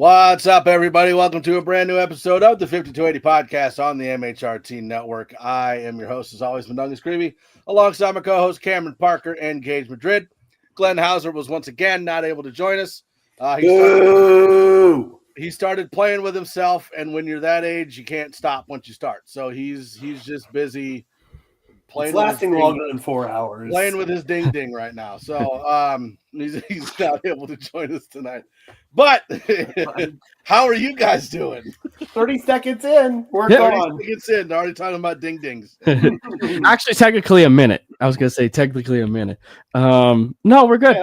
What's up, everybody? Welcome to a brand new episode of the 5280 podcast on the MHRT Network. I am your host, as always, Mundungus Creevy, alongside my co-host Cameron Parker and Gage Madrid. Glenn Hauser was once again not able to join us. He started playing with himself, and when you're that age, you can't stop once you start. So he's just busy playing. It's lasting longer than 4 hours. Playing with his ding right now. So he's not able to join us tonight. But how are you guys doing? 30 seconds in, we're gone. 30 seconds in, already talking about ding-dings. Actually, technically a minute. I was going to say technically a minute. No, we're good.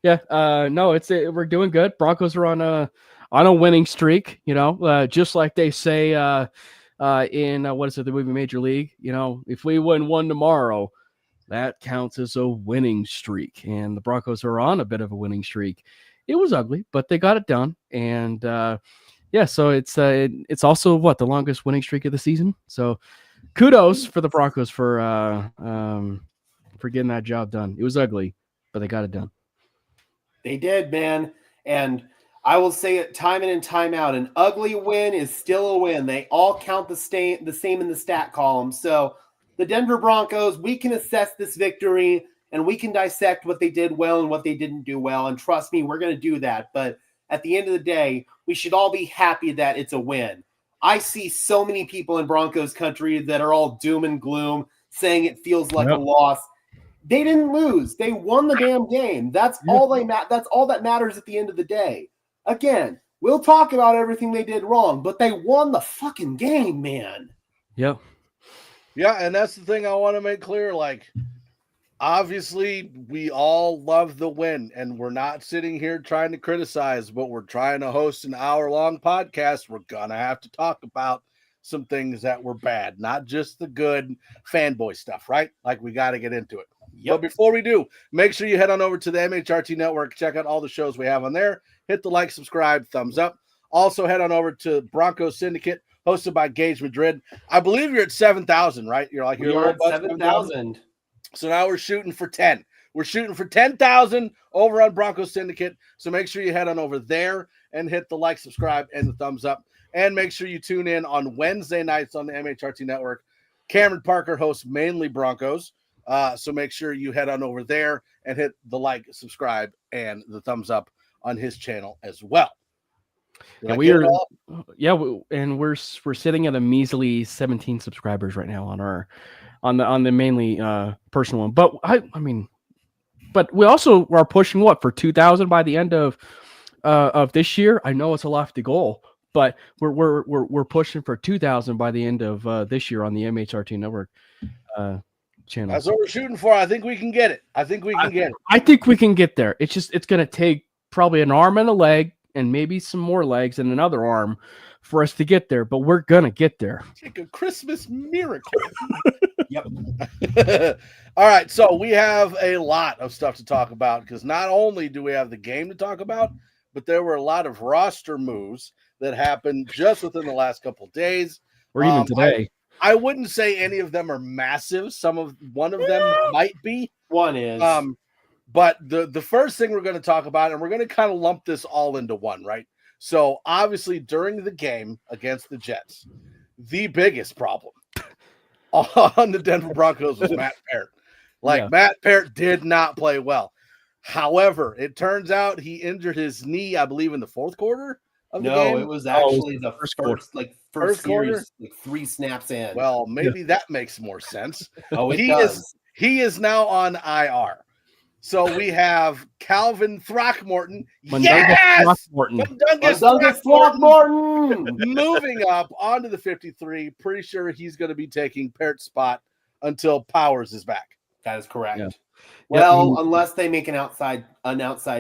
We're doing good. Broncos are on a winning streak, just like they say in the movie Major League, if we win one tomorrow, that counts as a winning streak. And the Broncos are on a bit of a winning streak. It was ugly, but they got it done. And so it's also the longest winning streak of the season. So kudos for the Broncos for getting that job done. It was ugly, but they got it done. They did, man. And I will say it time in and time out. An ugly win is still a win. They all count the same in the stat column. So the Denver Broncos, we can assess this victory and we can dissect what they did well and what they didn't do well. And trust me, we're going to do that. But at the end of the day, we should all be happy that it's a win. I see so many people in Broncos country that are all doom and gloom, saying it feels like a loss. They didn't lose. They won the damn game. That's all that matters at the end of the day. Again, we'll talk about everything they did wrong, but they won the fucking game, man. Yep. Yeah, and that's the thing I want to make clear. Obviously, we all love the win, and we're not sitting here trying to criticize, but we're trying to host an hour-long podcast. We're going to have to talk about some things that were bad, not just the good fanboy stuff, right? We got to get into it. Yep. But before we do, make sure you head on over to the MHRT Network. Check out all the shows we have on there. Hit the like, subscribe, thumbs up. Also, head on over to Broncos Syndicate, hosted by Gage Madrid. I believe you're at 7,000, right? You're at 7,000. So now we're shooting for 10. We're shooting for 10,000 over on Broncos Syndicate. So make sure you head on over there and hit the like, subscribe, and the thumbs up. And make sure you tune in on Wednesday nights on the MHRT Network. Cameron Parker hosts mainly Broncos. So make sure you head on over there and hit the like, subscribe, and the thumbs up on his channel as well. And we're sitting at a measly 17 subscribers right now on the mainly personal one. But but we also are pushing for 2,000 by the end of this year. I know it's a lofty goal, but we're pushing for 2,000 by the end of this year on the MHRT Network channel. That's what we're shooting for. I think we can get it. I think we can get there. It's going to take probably an arm and a leg and maybe some more legs and another arm for us to get there, but we're going to get there. It's like a Christmas miracle. Yep. All right. So we have a lot of stuff to talk about because not only do we have the game to talk about, but there were a lot of roster moves that happened just within the last couple of days. Or even today. I wouldn't say any of them are massive. One of them might be. One is. But the first thing we're going to talk about, and we're going to kind of lump this all into one, right? So obviously during the game against the Jets, the biggest problem on the Denver Broncos was Matt Peart. Matt Peart did not play well. However, it turns out he injured his knee, I believe, in the fourth quarter of the game. No, it was actually the first first quarter, series, 3 snaps in. Well, maybe that makes more sense. He does. He is now on IR. So we have Calvin Throckmorton. Mundungus Throckmorton moving up onto the 53. Pretty sure he's going to be taking Peart's spot until Powers is back. That is correct. Yeah. Well, unless they make an outside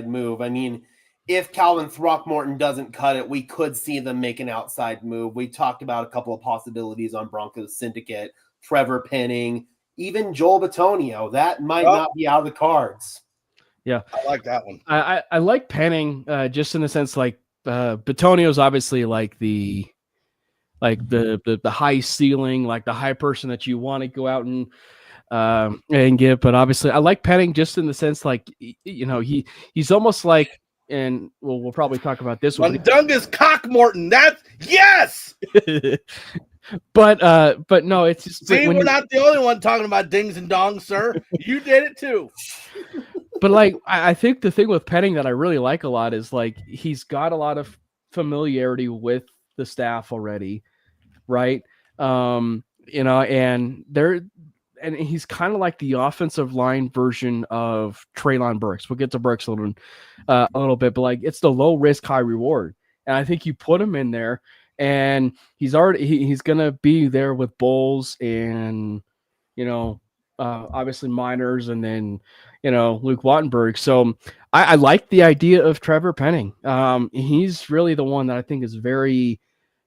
move. I mean, if Calvin Throckmorton doesn't cut it, we could see them make an outside move. We talked about a couple of possibilities on Broncos Syndicate, Trevor Penning, even Joel Bitonio. That might not be out of the cards. Yeah. I like that one. I like Penning just in the sense Bitonio is obviously the high ceiling, the high person that you want to go out and get. But obviously I like Penning just in the sense he's almost like and we'll probably talk about this one. Mundungus Cockmorton. That's yes. But no, it's just See, we're not the only one talking about dings and dongs, sir. You did it too. But like, I think the thing with Penning that I really like a lot is like he's got a lot of familiarity with the staff already, right? And he's kind of like the offensive line version of Treylon Burks. We'll get to Burks a little bit, but like it's the low risk, high reward. And I think you put him in there, and he's gonna be there with Bowles and obviously Miners, and then Luke Wattenberg. So I like the idea of Trevor Penning. He's really the one that I think is very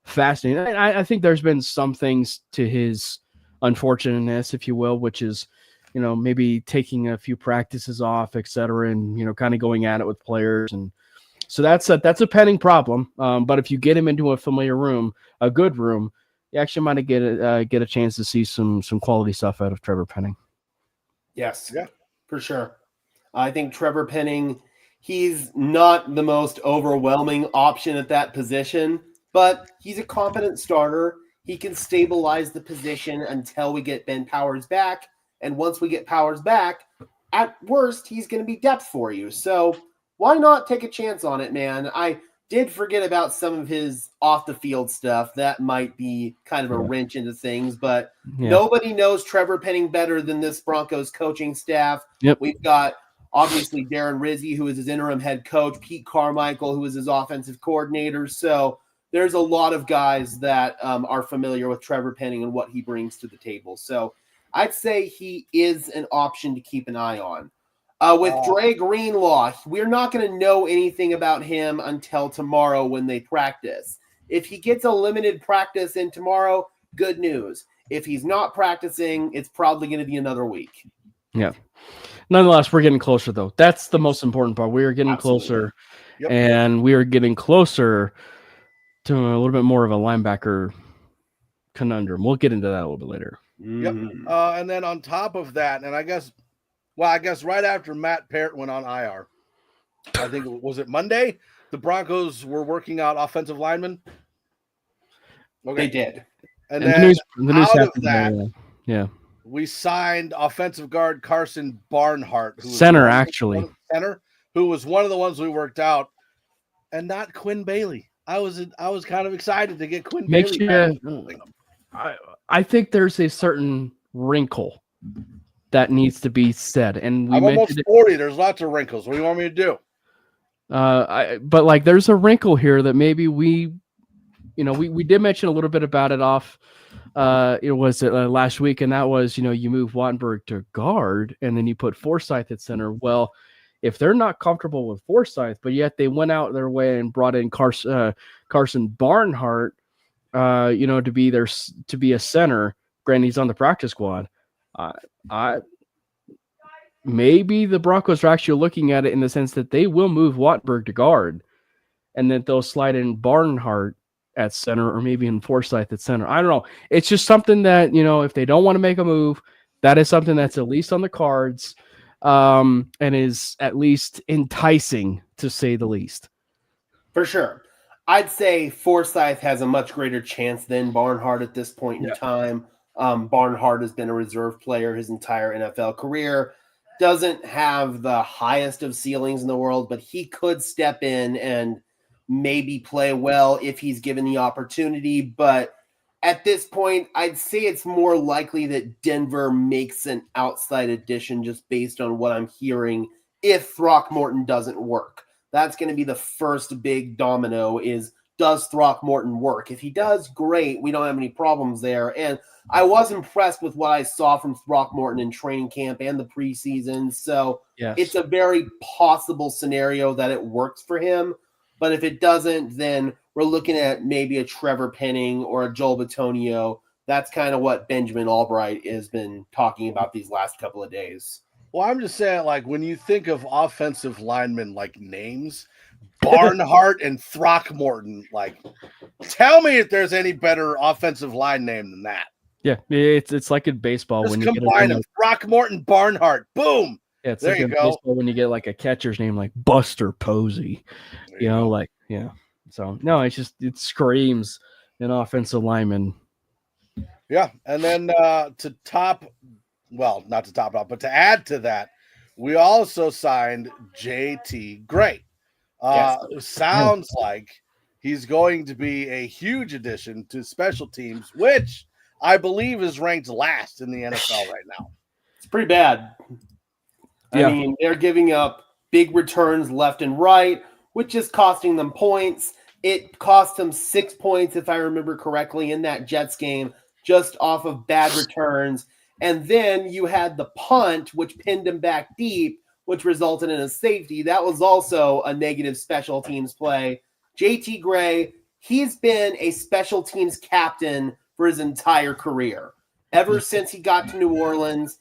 fascinating. I think there's been some things to his unfortunateness, if you will, which is maybe taking a few practices off, etc., and kind of going at it with players. And so that's a Penning problem. But if you get him into a familiar room, a good room, you actually might get a chance to see some quality stuff out of Trevor Penning. Yes, yeah, for sure. I think Trevor Penning, he's not the most overwhelming option at that position, but he's a competent starter. He can stabilize the position until we get Ben Powers back. And once we get Powers back, at worst, he's going to be depth for you. So why not take a chance on it, man? I did forget about some of his off-the-field stuff. That might be kind of a wrench into things, but nobody knows Trevor Penning better than this Broncos coaching staff. Yep. We've got, obviously, Darren Rizzi, who is his interim head coach, Pete Carmichael, who is his offensive coordinator. So there's a lot of guys that are familiar with Trevor Penning and what he brings to the table. So I'd say he is an option to keep an eye on. With Dre Greenlaw, we're not going to know anything about him until tomorrow when they practice. If he gets a limited practice in tomorrow, good news. If he's not practicing, it's probably going to be another week. Yeah. Nonetheless, we're getting closer, though. That's the most important part. We are getting closer, and we are getting closer to a little bit more of a linebacker conundrum. We'll get into that a little bit later. Yep. And then on top of that, and I guess right after Matt Parrott went on IR, I think was it Monday, the Broncos were working out offensive linemen. Okay. They did. And then out of that, we signed offensive guard Carson Barnhart, who was center, who was one of the ones we worked out, and not Quinn Bailey. I was kind of excited to get Quinn Bailey. I think there's a certain wrinkle that needs to be said, and I'm almost 40. There's lots of wrinkles. What do you want me to do? But like, there's a wrinkle here that maybe we did mention a little bit about it off. It was last week, and that was you move Wattenberg to guard, and then you put Forsyth at center. Well, if they're not comfortable with Forsyth, but yet they went out their way and brought in Carson Barnhart, to be a center. Granted, he's on the practice squad. Maybe the Broncos are actually looking at it in the sense that they will move Wattenberg to guard, and then they'll slide in Barnhart at center, or maybe in Forsyth at center. I don't know. It's just something that, if they don't want to make a move, that is something that's at least on the cards, and is at least enticing, to say the least. For sure. I'd say Forsyth has a much greater chance than Barnhart at this point in time. Barnhart has been a reserve player his entire NFL career. Doesn't have the highest of ceilings in the world, but he could step in and maybe play well if he's given the opportunity. But at this point, I'd say it's more likely that Denver makes an outside addition just based on what I'm hearing if Throckmorton doesn't work. That's going to be the first big domino is, does Throckmorton work? If he does, great. We don't have any problems there. And I was impressed with what I saw from Throckmorton in training camp and the preseason. So It's a very possible scenario that it works for him. But if it doesn't, then we're looking at maybe a Trevor Penning or a Joel Bitonio. That's kind of what Benjamin Albright has been talking about these last couple of days. Well, I'm just saying, like, when you think of offensive linemen, like names, Barnhart and Throckmorton, like, tell me if there's any better offensive line name than that. Yeah, it's like in baseball. Just when you combine them, Throckmorton, Barnhart, boom. Yeah, it's There like you in go. baseball when you get like a catcher's name like Buster Posey. There you go. Like So no, it screams an offensive lineman. Yeah, and then not to top off, but to add to that, we also signed JT Gray. Yes. Sounds like he's going to be a huge addition to special teams, which I believe is ranked last in the NFL right now. It's pretty bad. Yeah. I mean, they're giving up big returns left and right, which is costing them points. It cost them 6 points, if I remember correctly, in that Jets game, just off of bad returns. And then you had the punt, which pinned him back deep, which resulted in a safety. That was also a negative special teams play. JT Gray, he's been a special teams captain for his entire career. Ever since he got to New Orleans,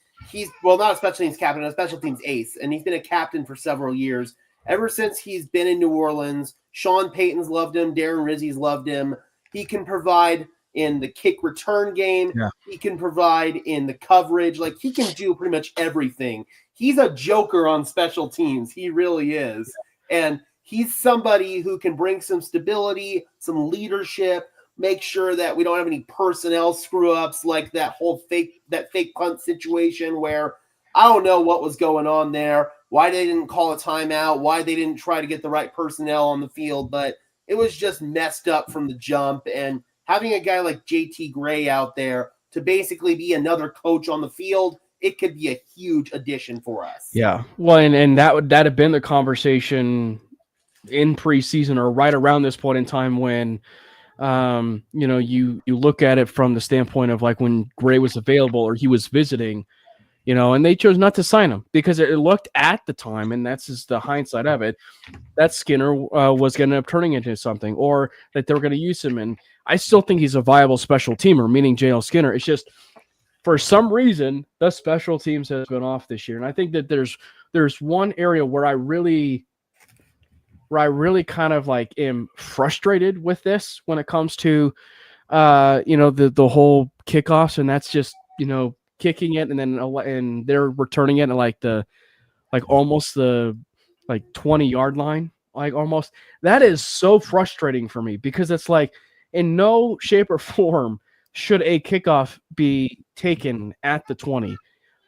not a special teams captain, a special teams ace, and he's been a captain for several years. Ever since he's been in New Orleans, Sean Payton's loved him, Darren Rizzi's loved him. He can provide in the kick return game. Yeah. He can provide in the coverage. Like, he can do pretty much everything. He's a joker on special teams. He really is. And he's somebody who can bring some stability, some leadership, make sure that we don't have any personnel screw-ups like that fake punt situation where I don't know what was going on there, why they didn't call a timeout, why they didn't try to get the right personnel on the field, but it was just messed up from the jump. And having a guy like JT Gray out there to basically be another coach on the field, it could be a huge addition for us. Yeah. Well, and that have been the conversation in preseason or right around this point in time when you look at it from the standpoint of like when Gray was available or he was visiting, and they chose not to sign him because it looked at the time, and that's just the hindsight of it, that Skinner was going to end up turning into something or that they were going to use him. And I still think he's a viable special teamer, meaning JL Skinner. It's just for some reason, the special teams has been off this year. And I think that there's one area where I really kind of like am frustrated with this when it comes to, the whole kickoffs, and that's just, kicking it and they're returning it at almost the 20-yard line, almost. That is so frustrating for me because it's like in no shape or form should a kickoff be taken at the 20.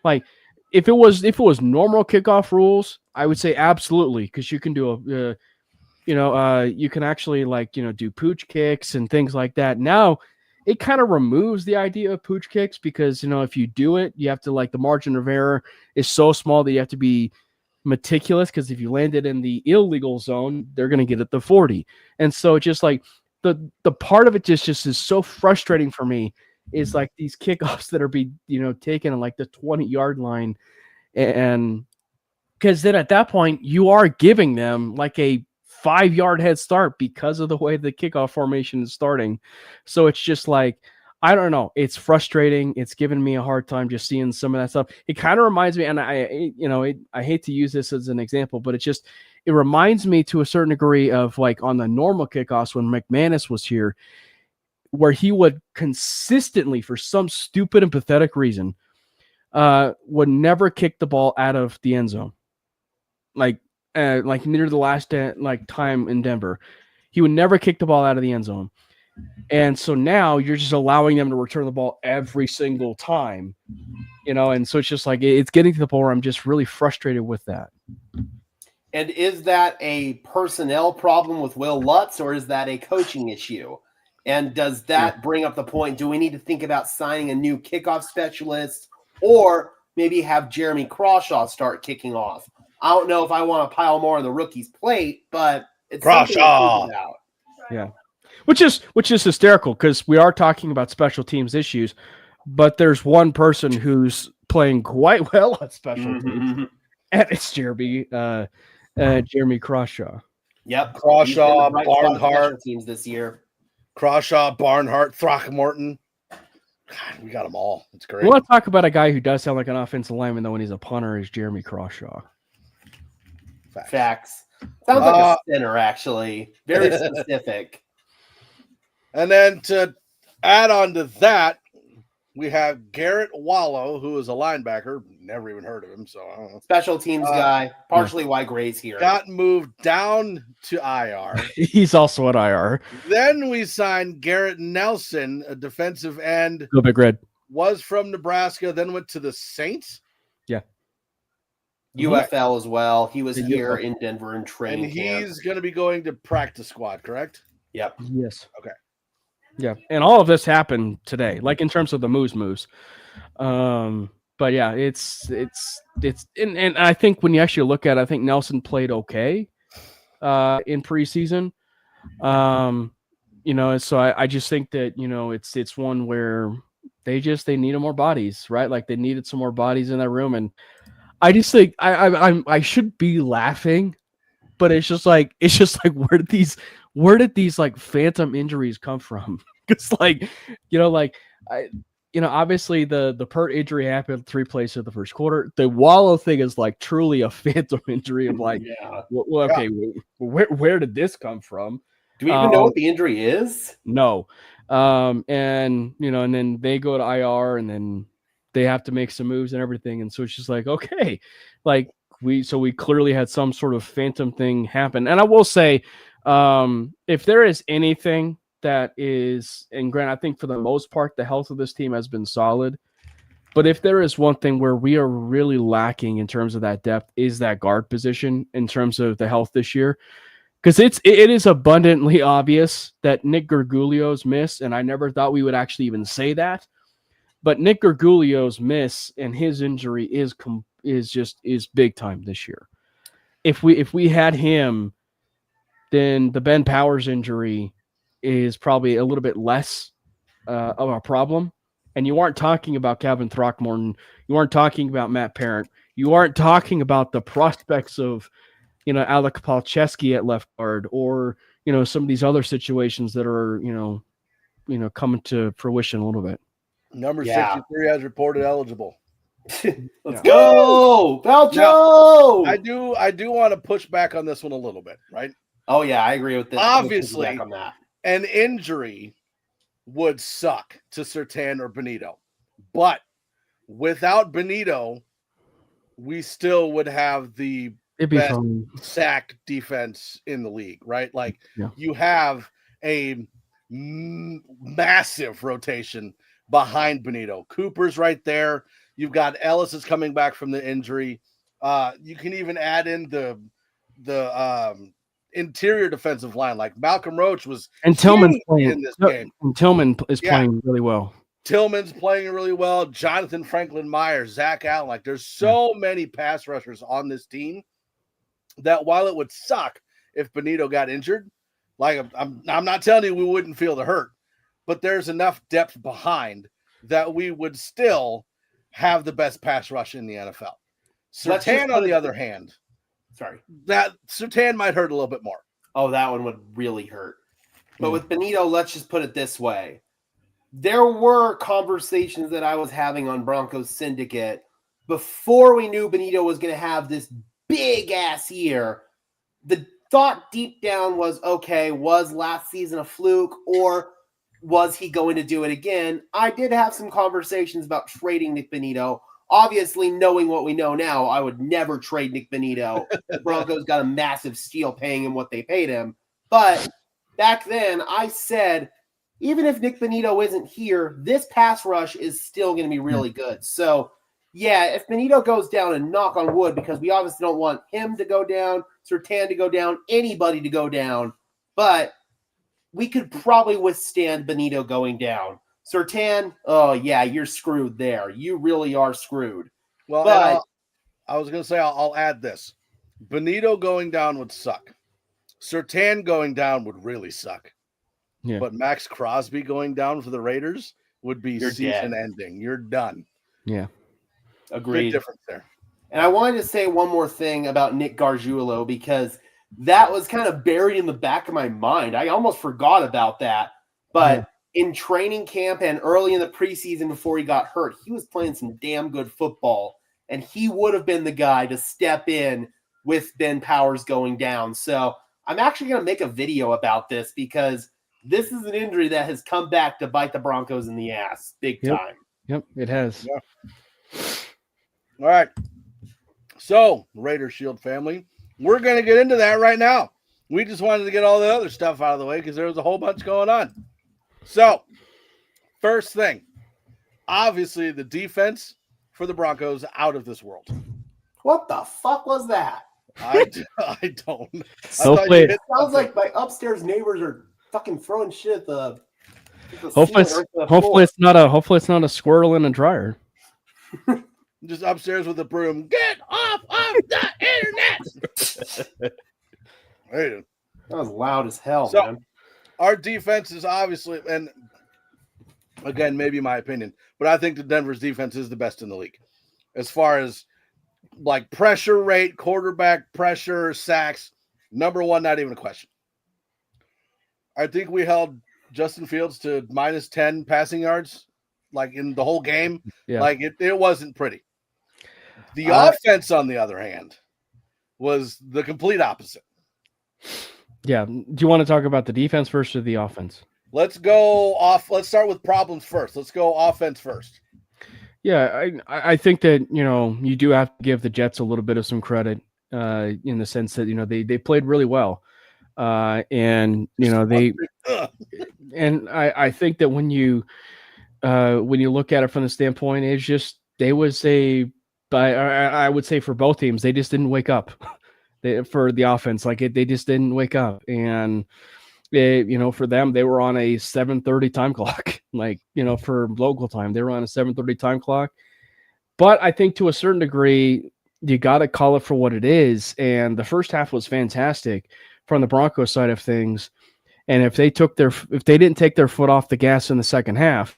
Like if it was normal kickoff rules, I would say absolutely, because you can do you can actually do pooch kicks and things like that. Now it kind of removes the idea of pooch kicks because, if you do it, you have to the margin of error is so small that you have to be meticulous because if you land it in the illegal zone, they're going to get it to 40. And so it's just like the part of it just is so frustrating for me is like these kickoffs that are taken on the 20-yard line. And because then at that point you are giving them a 5-yard head start because of the way the kickoff formation is starting. So it's just I don't know. It's frustrating. It's given me a hard time just seeing some of that stuff. It kind of reminds me, and I hate to use this as an example, but it reminds me to a certain degree of on the normal kickoffs when McManus was here, where he would consistently, for some stupid and pathetic reason, would never kick the ball out of the end zone. Near the last time in Denver, he would never kick the ball out of the end zone. And so now you're just allowing them to return the ball every single time, and so it's just it's getting to the point where I'm just really frustrated with that. And is that a personnel problem with Will Lutz, or is that a coaching issue? And does that bring up the point, do we need to think about signing a new kickoff specialist or maybe have Jeremy Crawshaw start kicking off? I don't know if I want to pile more on the rookie's plate, but it's something to think about. Yeah. Which is hysterical because we are talking about special teams issues, but there's one person who's playing quite well at special teams, and it's Jeremy Crawshaw. Yep, Crawshaw, Barnhart teams this year. Crawshaw, Barnhart, Throckmorton. God, we got them all. It's great. We want to talk about a guy who does sound like an offensive lineman, though, when he's a punter, is Jeremy Crawshaw. Facts. Sounds like a center, actually. Very specific. And then to add on to that, We have Garrett Wallow, who is a linebacker. Never even heard of him, so I don't know. Special teams guy, partially why Gray's here. Got moved down to IR. He's also at IR. Then we signed Garrett Nelson, a defensive end. Go Big Red. Was from Nebraska, then went to the Saints. Yeah. UFL as well. He was The here UFL. in Denver in training And camp. he's going to be going to practice squad, correct? Yep. Yes. Okay. Yeah, and all of this happened today, like in terms of the moves. But yeah, it's and I think when you actually look at it, I think Nelson played okay in preseason. And so I just think that, it's one where they need more bodies, right? Like they needed some more bodies in that room. And I just think I should be laughing, but it's just like where did these like phantom injuries come from? Because obviously the Pert injury happened 3 plays in the first quarter. The Wallow thing is like truly a phantom injury of like, okay, where did this come from? Do we even know what the injury is? No. And then they go to IR and then they have to make some moves and everything. And so it's just like, okay, like we clearly had some sort of phantom thing happen. And I will say, if there is anything that is, and Grant, I think for the most part, the health of this team has been solid. But if there is one thing where we are really lacking in terms of that depth, is that guard position in terms of the health this year. Because it is abundantly obvious that Nick Gargiulo's miss, and I never thought we would actually even say that, but Nick Gargiulo's miss and his injury is big time this year. If we had him, then the Ben Powers injury is probably a little bit less of a problem. And you aren't talking about Calvin Throckmorton. You aren't talking about Matt Parent. You aren't talking about the prospects of, Alec Palczewski at left guard, or, some of these other situations that are, coming to fruition a little bit. Number 63 has reported eligible. Let's go, Palcho! I do want to push back on this one a little bit, right? Oh yeah, I agree with this. Obviously, on that. An injury would suck to Surtain or Benito, but without Benito, we still would have the best sack defense in the league, right? Like you have a massive rotation behind Benito. Cooper's right there. You've got Ellis is coming back from the injury. You can even add in the interior defensive line, like Malcolm Roach was, and Tillman's playing in this game. And Tillman is playing really well. Tillman's playing really well. Jonathan Franklin Myers, Zach Allen. Like there's so many pass rushers on this team that while it would suck if Benito got injured, like I'm not telling you we wouldn't feel the hurt, but there's enough depth behind that we would still have the best pass rush in the NFL. Surtain, on the other hand, that Surtain might hurt a little bit more. Oh, that one would really hurt. But with Benito, let's just put it this way. There were conversations that I was having on Broncos Syndicate before we knew Benito was going to have this big-ass year. The thought deep down was, okay, was last season a fluke, or was he going to do it again? I did have some conversations about trading Nick Benito. Obviously, knowing what we know now, I would never trade Nick Benito. The Broncos got a massive steal paying him what they paid him. But back then, I said, even if Nick Benito isn't here, this pass rush is still going to be really good. So, yeah, if Benito goes down, and knock on wood, because we obviously don't want him to go down, Surtain to go down, anybody to go down, but we could probably withstand Benito going down. Surtain, oh, yeah, you're screwed there. You really are screwed. Well, but I was going to say, I'll add this. Benito going down would suck. Surtain going down would really suck. Yeah. But Max Crosby going down for the Raiders would be season ending. You're done. Yeah. Agreed. Big difference there. And I wanted to say one more thing about Nick Gargiulo, because that was kind of buried in the back of my mind. I almost forgot about that. But in training camp and early in the preseason before he got hurt, he was playing some damn good football. And he would have been the guy to step in with Ben Powers going down. So I'm actually going to make a video about this, because this is an injury that has come back to bite the Broncos in the ass big time. Yep, it has. Yeah. All right. So, Raider Shield family, we're going to get into that right now. We just wanted to get all the other stuff out of the way because there was a whole bunch going on. So, first thing, obviously the defense for the Broncos out of this world. What the fuck was that? I don't know. Hopefully, Sounds like my upstairs neighbors are fucking throwing shit at the hopefully, ceiling or the hopefully floor. it's not a squirrel in a dryer. Just upstairs with a broom. Get off of the internet. Hey. That was loud as hell, So, man. our defense is obviously, and again, maybe my opinion, but I think the Denver's defense is the best in the league. As far as like pressure rate, quarterback pressure, sacks, number one, not even a question. I think we held Justin Fields to minus 10 passing yards, like in the whole game. Yeah. Like it wasn't pretty. The offense, on the other hand, was the complete opposite. Yeah. Do you want to talk about the defense first or the offense? Let's go off. Let's start with problems first. Let's go offense first. Yeah, I think that, you do have to give the Jets a little bit of some credit in the sense that, they played really well. And, and I think that when you look at it from the standpoint, it's just, I would say for both teams, they just didn't wake up for the offense. They just didn't wake up. And, for them, they were on a 7:30 time clock, for local time, they were on a 7:30 time clock. But I think to a certain degree, you got to call it for what it is. And the first half was fantastic from the Broncos side of things. And if they didn't take their foot off the gas in the second half,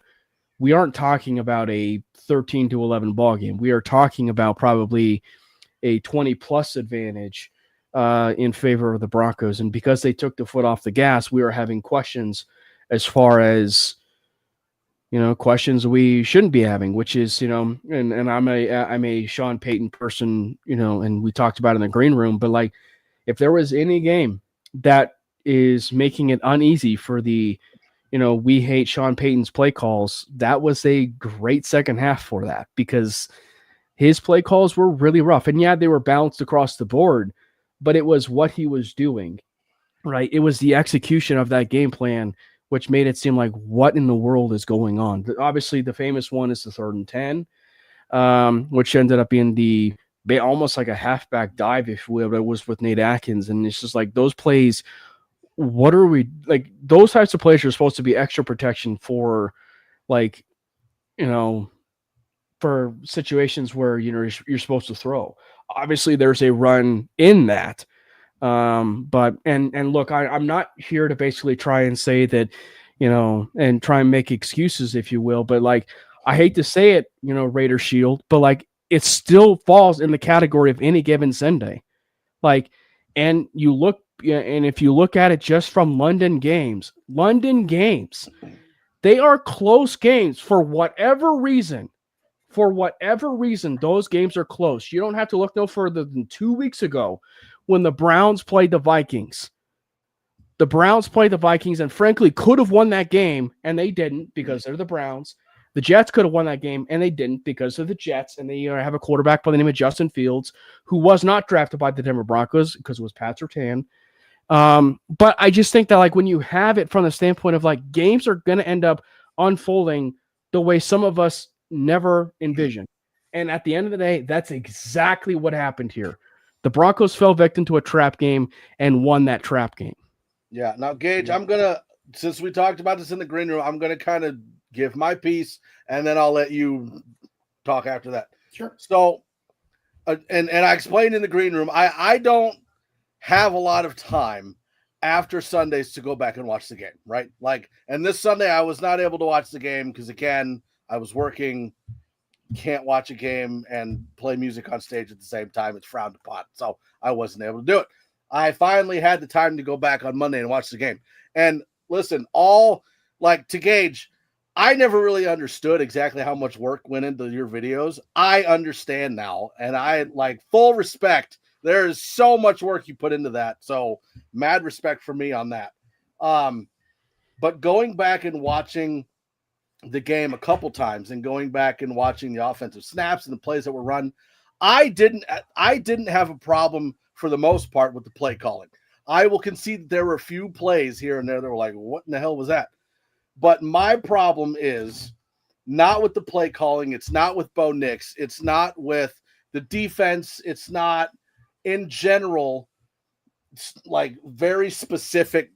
we aren't talking about a 13-11 ball game. We are talking about probably a 20+ advantage in favor of the Broncos. And because they took the foot off the gas, we are having questions as far as, questions we shouldn't be having, which is, and I'm a Sean Payton person, and we talked about it in the green room, but if there was any game that is making it uneasy for the, we hate Sean Payton's play calls, that was a great second half for that, because his play calls were really rough. And yeah, they were balanced across the board, but it was what he was doing, right? It was the execution of that game plan, which made it seem like, what in the world is going on? Obviously, the famous one is the 3rd and 10, which ended up being almost like a halfback dive, if we will. It was with Nate Atkins. And it's just like those plays, what are we like? Those types of plays are supposed to be extra protection for for situations where, you're supposed to throw. Obviously, there's a run in that. But look, I'm not here to basically try and say that, and try and make excuses, if you will, but I hate to say it, Raider Shield, but it still falls in the category of any given Sunday. And if you look at it just from London games, they are close games for whatever reason. For whatever reason, those games are close. You don't have to look no further than 2 weeks ago when the Browns played the Vikings. The Browns played the Vikings and frankly could have won that game, and they didn't because they're the Browns. The Jets could have won that game, and they didn't because of the Jets, and they have a quarterback by the name of Justin Fields, who was not drafted by the Denver Broncos because it was Pat Surtain. But I just think that when you have it from the standpoint of games are going to end up unfolding the way some of us never envisioned. And at the end of the day, that's exactly what happened here. The Broncos fell victim to a trap game and won that trap game. Yeah. Now, Gage, since we talked about this in the green room, I'm going to kind of give my piece, and then I'll let you talk after that. Sure. So, and I explained in the green room, I don't have a lot of time after Sundays to go back and watch the game, right? And this Sunday I was not able to watch the game because, again, I was working, can't watch a game and play music on stage at the same time. It's frowned upon. So I wasn't able to do it. I finally had the time to go back on Monday and watch the game. And listen, to Gage, I never really understood exactly how much work went into your videos. I understand now. And I full respect. There is so much work you put into that. So mad respect for me on that. But going back and watching the game a couple times and going back and watching the offensive snaps and the plays that were run, I didn't have a problem for the most part with the play calling. I will concede that there were a few plays here and there that were like, what in the hell was that? But my problem is not with the play calling. It's not with Bo Nix. It's not with the defense. It's not in general, like very specific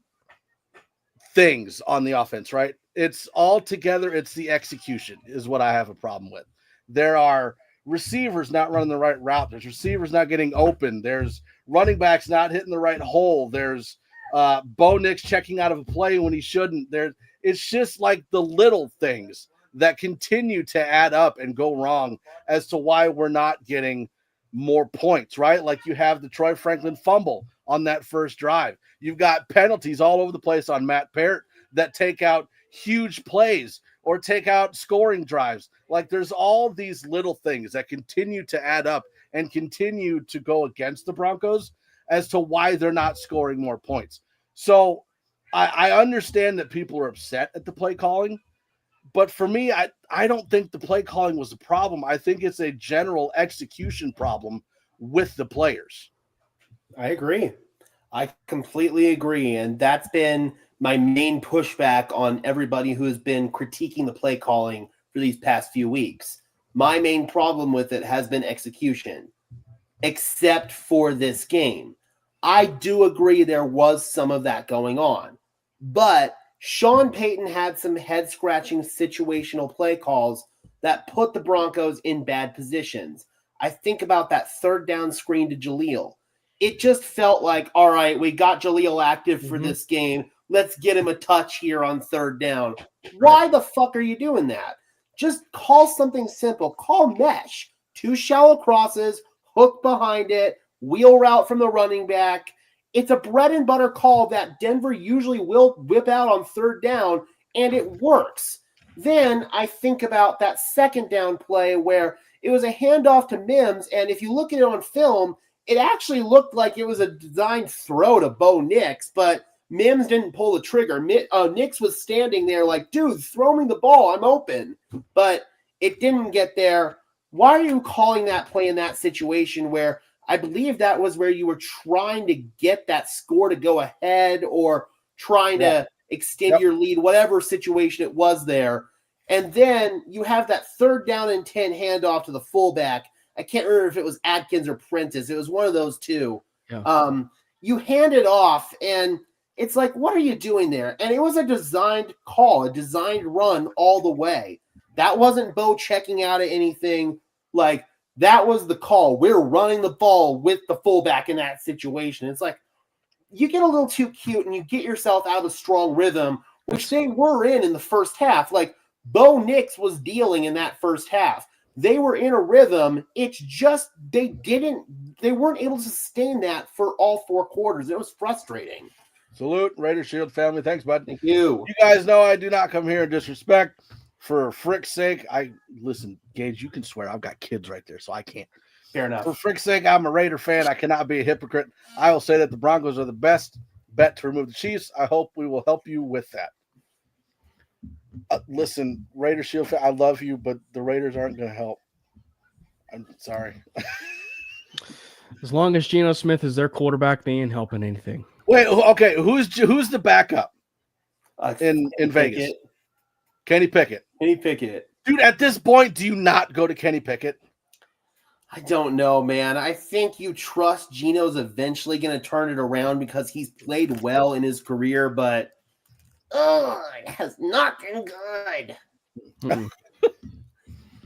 things on the offense, right? It's all together. It's the execution is what I have a problem with. There are receivers not running the right route. There's receivers not getting open. There's running backs not hitting the right hole. There's Bo Nix checking out of a play when he shouldn't. It's just like the little things that continue to add up and go wrong as to why we're not getting more points, right? Like you have the Troy Franklin fumble on that first drive. You've got penalties all over the place on Matt Parrott that take out huge plays or take out scoring drives. Like there's all these little things that continue to add up and continue to go against the Broncos as to why they're not scoring more points. So I understand that people are upset at the play calling, but for me, I don't think the play calling was a problem. I think it's a general execution problem with the players. I agree. I completely agree. And that's been my main pushback on everybody who has been critiquing the play calling for these past few weeks. My main problem with it has been execution, except for this game. I do agree there was some of that going on, but Sean Payton had some head-scratching situational play calls that put the Broncos in bad positions. I think about that third down screen to Jaleel. It just felt like, all right, we got Jaleel active for this game. Let's get him a touch here on third down. Why the fuck are you doing that? Just call something simple. Call mesh. 2 shallow crosses, hook behind it, wheel route from the running back. It's a bread and butter call that Denver usually will whip out on third down, and it works. Then I think about that second down play where it was a handoff to Mims, and if you look at it on film, it actually looked like it was a designed throw to Bo Nix, but Mims didn't pull the trigger. Nix was standing there like, dude, throw me the ball. I'm open. But it didn't get there. Why are you calling that play in that situation where I believe that was where you were trying to get that score to go ahead or trying to extend your lead, whatever situation it was there. And then you have that third down and 10 handoff to the fullback. I can't remember if it was Adkins or Prentice. It was one of those two. Yeah. You hand it off, and it's like, what are you doing there? And it was a designed call, a designed run all the way. That wasn't Bo checking out of anything. Like, that was the call. We're running the ball with the fullback in that situation. It's like, you get a little too cute and you get yourself out of a strong rhythm, which they were in the first half. Like, Bo Nix was dealing in that first half. They were in a rhythm. It's just they weren't able to sustain that for all 4 quarters. It was frustrating. Salute, Raider Shield family. Thanks, bud. Thank you. You guys know I do not come here in disrespect. For frick's sake, listen, Gage, you can swear. I've got kids right there, so I can't. Fair enough. For frick's sake, I'm a Raider fan. I cannot be a hypocrite. I will say that the Broncos are the best bet to remove the Chiefs. I hope we will help you with that. Listen, Raider Shield fan, I love you, but the Raiders aren't going to help. I'm sorry. As long as Geno Smith is their quarterback, they ain't helping anything. Wait, okay, who's the backup in Vegas? Kenny Pickett. Kenny Pickett. Dude, at this point, do you not go to Kenny Pickett? I don't know, man. I think you trust Geno's eventually going to turn it around because he's played well in his career, but it has not been good.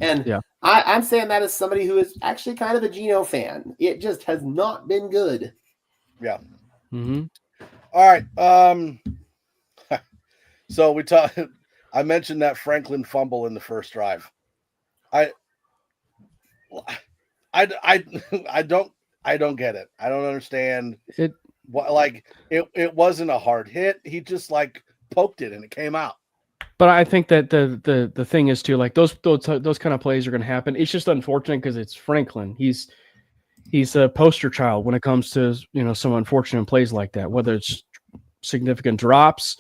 And yeah. I'm saying that as somebody who is actually kind of a Geno fan. It just has not been good. Yeah. Mm-hmm. All right. So I mentioned that Franklin fumble in the first drive. I don't get it. I don't understand it. It wasn't a hard hit. He just poked it and it came out. But I think that the thing is too, like those kind of plays are going to happen. It's just unfortunate because it's Franklin. He's a poster child when it comes to some unfortunate plays like that, whether it's significant drops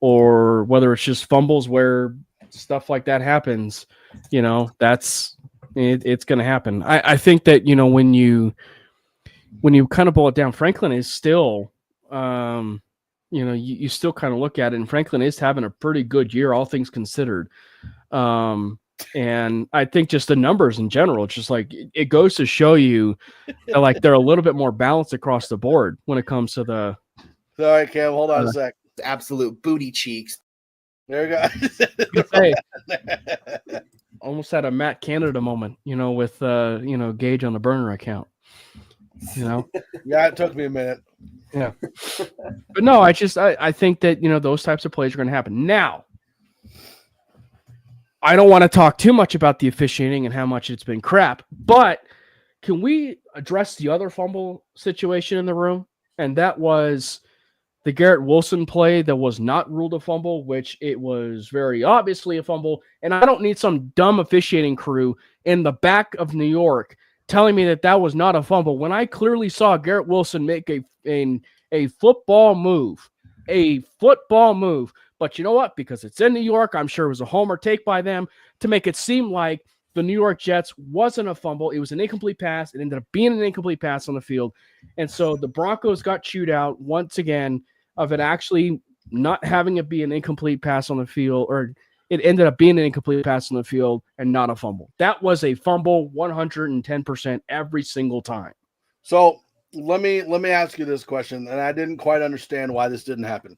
or whether it's just fumbles where stuff like that happens, that's it's going to happen. I think that, when you kind of boil it down, Franklin is still, you still kind of look at it, and Franklin is having a pretty good year, all things considered. And I think just the numbers in general, it's just like it goes to show you that, like, they're a little bit more balanced across the board when it comes to the. Sorry, Cam, hold on a sec. Absolute booty cheeks. There you go. Hey, almost had a Matt Canada moment, with Gage on the burner account. Yeah, it took me a minute. Yeah, but no, I think that those types of plays are going to happen. Now, I don't want to talk too much about the officiating and how much it's been crap, but can we address the other fumble situation in the room? And that was the Garrett Wilson play that was not ruled a fumble, which it was very obviously a fumble. And I don't need some dumb officiating crew in the back of New York telling me that that was not a fumble when I clearly saw Garrett Wilson make a football move. But you know what? Because it's in New York, I'm sure it was a homer take by them to make it seem like the New York Jets wasn't a fumble. It was an incomplete pass. It ended up being an incomplete pass on the field. And so the Broncos got chewed out once again of it actually not having it be an incomplete pass on the field, or it ended up being an incomplete pass on the field and not a fumble. That was a fumble 110% every single time. So let me ask you this question, and I didn't quite understand why this didn't happen.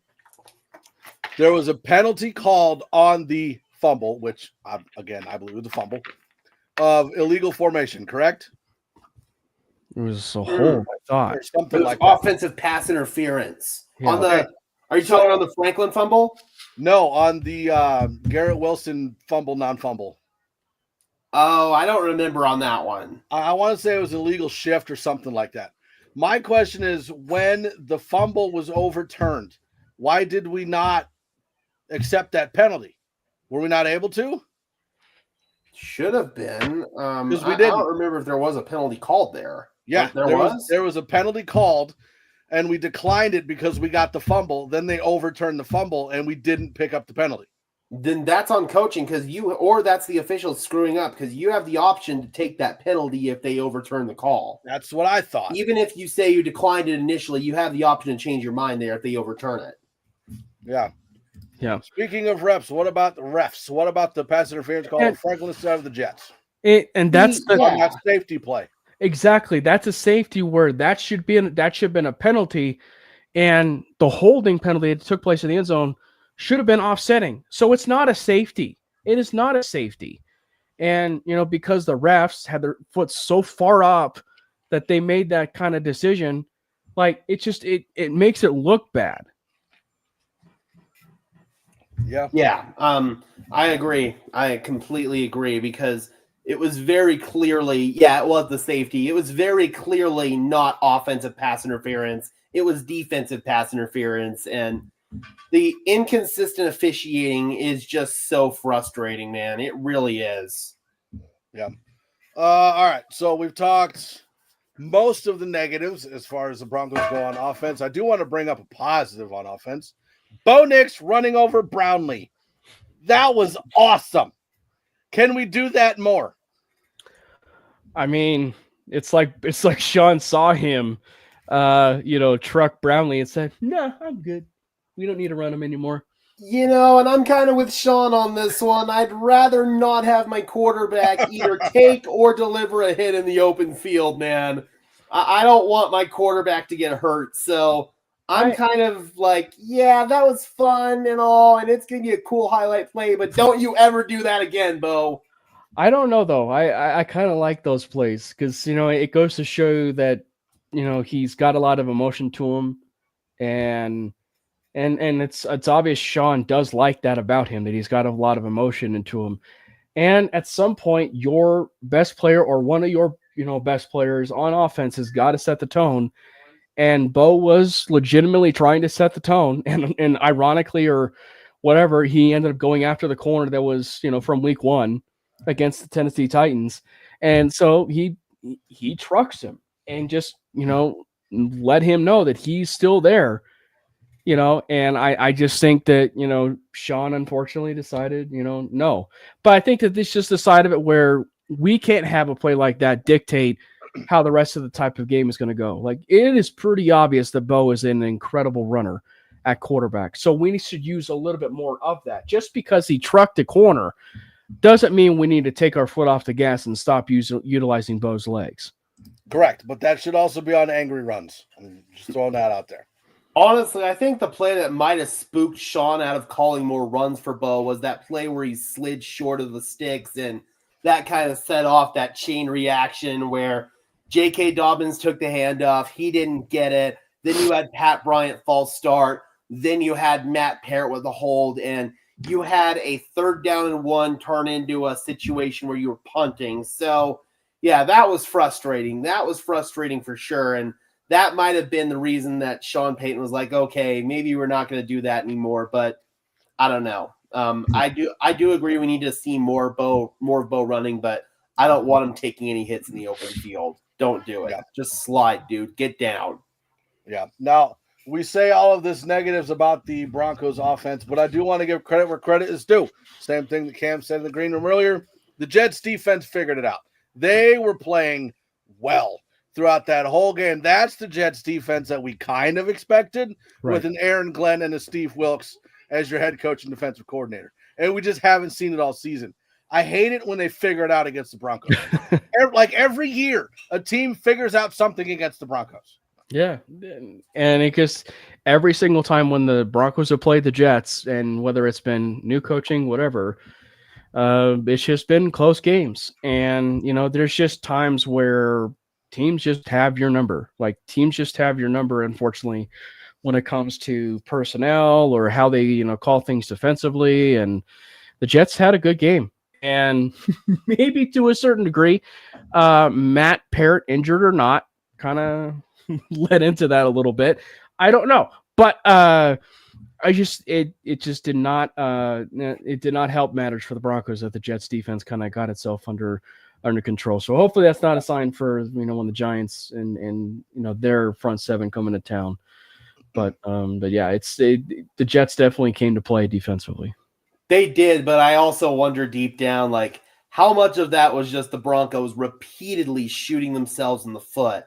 There was a penalty called on the fumble, which, again, I believe was a fumble, of illegal formation, correct? It was a hold, I thought. Or something like offensive pass interference. Yeah. On the, are you talking on the Franklin fumble? No, on the Garrett Wilson fumble, non-fumble. Oh, I don't remember on that one. I want to say it was an illegal shift or something like that. My question is, when the fumble was overturned, why did we not accept that penalty? Were we not able to? Should have been. Because we I didn't. don't remember if there was a penalty called there. Yeah, like, there was a penalty called, and we declined it because we got the fumble. Then they overturned the fumble, and we didn't pick up the penalty. Then that's on coaching or that's the officials screwing up, because you have the option to take that penalty if they overturn the call. That's what I thought. Even if you say you declined it initially, you have the option to change your mind there if they overturn it. Yeah. Yeah. Speaking of refs, what about the refs? What about the pass interference call of Franklin instead of the Jets? And that's that safety play. Exactly. That's a safety where that should have been a penalty, and the holding penalty that took place in the end zone should have been offsetting. So it's not a safety. It is not a safety. And, because the refs had their foot so far up that they made that kind of decision, like it makes it look bad. Yeah. Yeah. I agree. I completely agree, because it was very clearly, it was the safety. It was very clearly not offensive pass interference. It was defensive pass interference. And the inconsistent officiating is just so frustrating, man. It really is. Yeah. All right. So we've talked most of the negatives as far as the Broncos go on offense. I do want to bring up a positive on offense. Bo Nix running over Brownlee. That was awesome. Can we do that more? I mean, it's like Sean saw him, truck Brownlee and said, "No, I'm good. We don't need to run him anymore." And I'm kind of with Sean on this one. I'd rather not have my quarterback either take or deliver a hit in the open field, man. I don't want my quarterback to get hurt. So I'm kind of like, that was fun and all, and it's going to be a cool highlight play, but don't you ever do that again, Bo. I don't know, though. I kind of like those plays because, it goes to show that, he's got a lot of emotion to him, and it's obvious Sean does like that about him, that he's got a lot of emotion into him. And at some point, your best player or one of your, best players on offense has got to set the tone. And Bo was legitimately trying to set the tone. And ironically, or whatever, he ended up going after the corner that was, from week 1 against the Tennessee Titans. And so he trucks him and just, let him know that he's still there. And I just think that, Sean unfortunately decided, no. But I think that this is just the side of it where we can't have a play like that dictate how the rest of the type of game is going to go. Like, it is pretty obvious that Bo is an incredible runner at quarterback. So we should use a little bit more of that. Just because he trucked a corner doesn't mean we need to take our foot off the gas and stop utilizing Bo's legs. Correct. But that should also be on angry runs. I'm just throwing that out there. Honestly, I think the play that might have spooked Sean out of calling more runs for Bo was that play where he slid short of the sticks, and that kind of set off that chain reaction where J.K. Dobbins took the handoff. He didn't get it. Then you had Pat Bryant false start. Then you had Matt Parrott with a hold, and you had a 3rd down and 1 turn into a situation where you were punting. So, yeah, that was frustrating. That was frustrating for sure, and that might have been the reason that Sean Payton was like, okay, maybe we're not going to do that anymore, but I don't know. I do agree we need to see more of Bo running, but I don't want him taking any hits in the open field. Don't do it. Yeah. Just slide, dude. Get down. Yeah. Now, we say all of this negatives about the Broncos offense, but I do want to give credit where credit is due. Same thing that Cam said in the green room earlier. The Jets defense figured it out. They were playing well throughout that whole game. That's the Jets defense that we kind of expected, right, with an Aaron Glenn and a Steve Wilkes as your head coach and defensive coordinator. And we just haven't seen it all season. I hate it when they figure it out against the Broncos. Every year, a team figures out something against the Broncos. Yeah. And it just every single time when the Broncos have played the Jets, and whether it's been new coaching, whatever, it's just been close games. And, there's just times where teams just have your number. Like, teams just have your number, unfortunately, when it comes to personnel or how they, call things defensively. And the Jets had a good game. And maybe to a certain degree, Matt Parrott, injured or not, kind of led into that a little bit. I don't know. But it just did not help matters for the Broncos that the Jets defense kind of got itself under control. So hopefully that's not a sign for when the Giants and their front seven come into town. But yeah, the Jets definitely came to play defensively. They did, but I also wonder deep down, like, how much of that was just the Broncos repeatedly shooting themselves in the foot.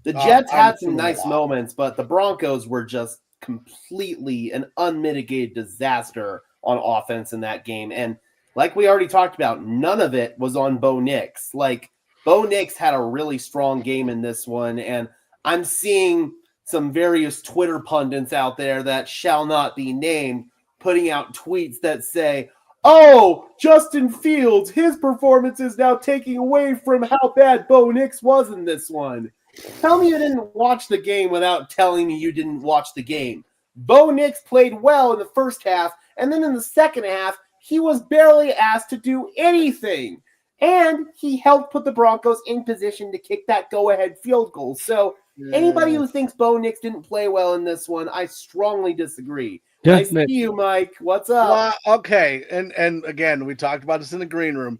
The Jets had some nice moments, but the Broncos were just completely an unmitigated disaster on offense in that game. And like we already talked about, none of it was on Bo Nix. Like, Bo Nix had a really strong game in this one, and I'm seeing some various Twitter pundits out there that shall not be named putting out tweets that say, oh, Justin Fields, his performance is now taking away from how bad Bo Nix was in this one. Tell me you didn't watch the game without telling me you didn't watch the game. Bo Nix played well in the first half, and then in the second half, he was barely asked to do anything. And he helped put the Broncos in position to kick that go-ahead field goal. So anybody who thinks Bo Nix didn't play well in this one, I strongly disagree. Yeah, nice to see you, Mike. What's up? Okay, and again, we talked about this in the green room.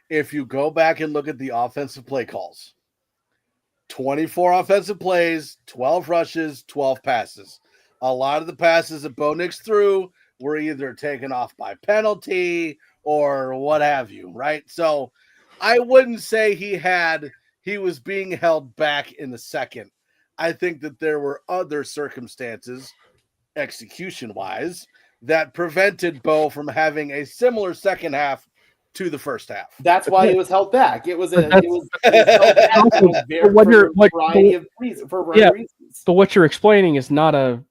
If you go back and look at the offensive play calls, 24 offensive plays, 12 rushes, 12 passes. A lot of the passes that Bo Nix threw were either taken off by penalty or what have you, right? So I wouldn't say he was being held back in the second. I think that there were other circumstances, execution-wise, that prevented Bo from having a similar second half to the first half. That's why he was held back. It was held back for a variety of reasons. But what you're explaining is not a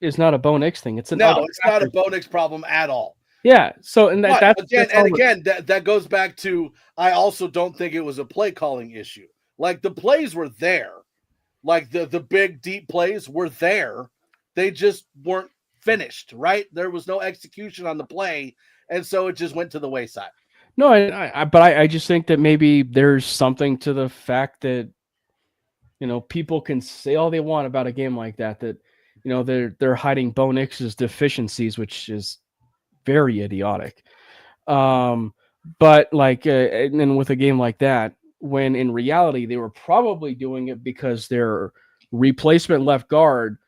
Bo Nix thing. It's not a Bo Nix problem at all. Yeah. So that goes back to, I also don't think it was a play calling issue. Like, the plays were there. Like, the big deep plays were there. They just weren't finished, right? There was no execution on the play, and so it just went to the wayside. No, but I just think that maybe there's something to the fact that, people can say all they want about a game like that, they're hiding Bo Nix's deficiencies, which is very idiotic. But and then with a game like that, when in reality they were probably doing it because their replacement left guard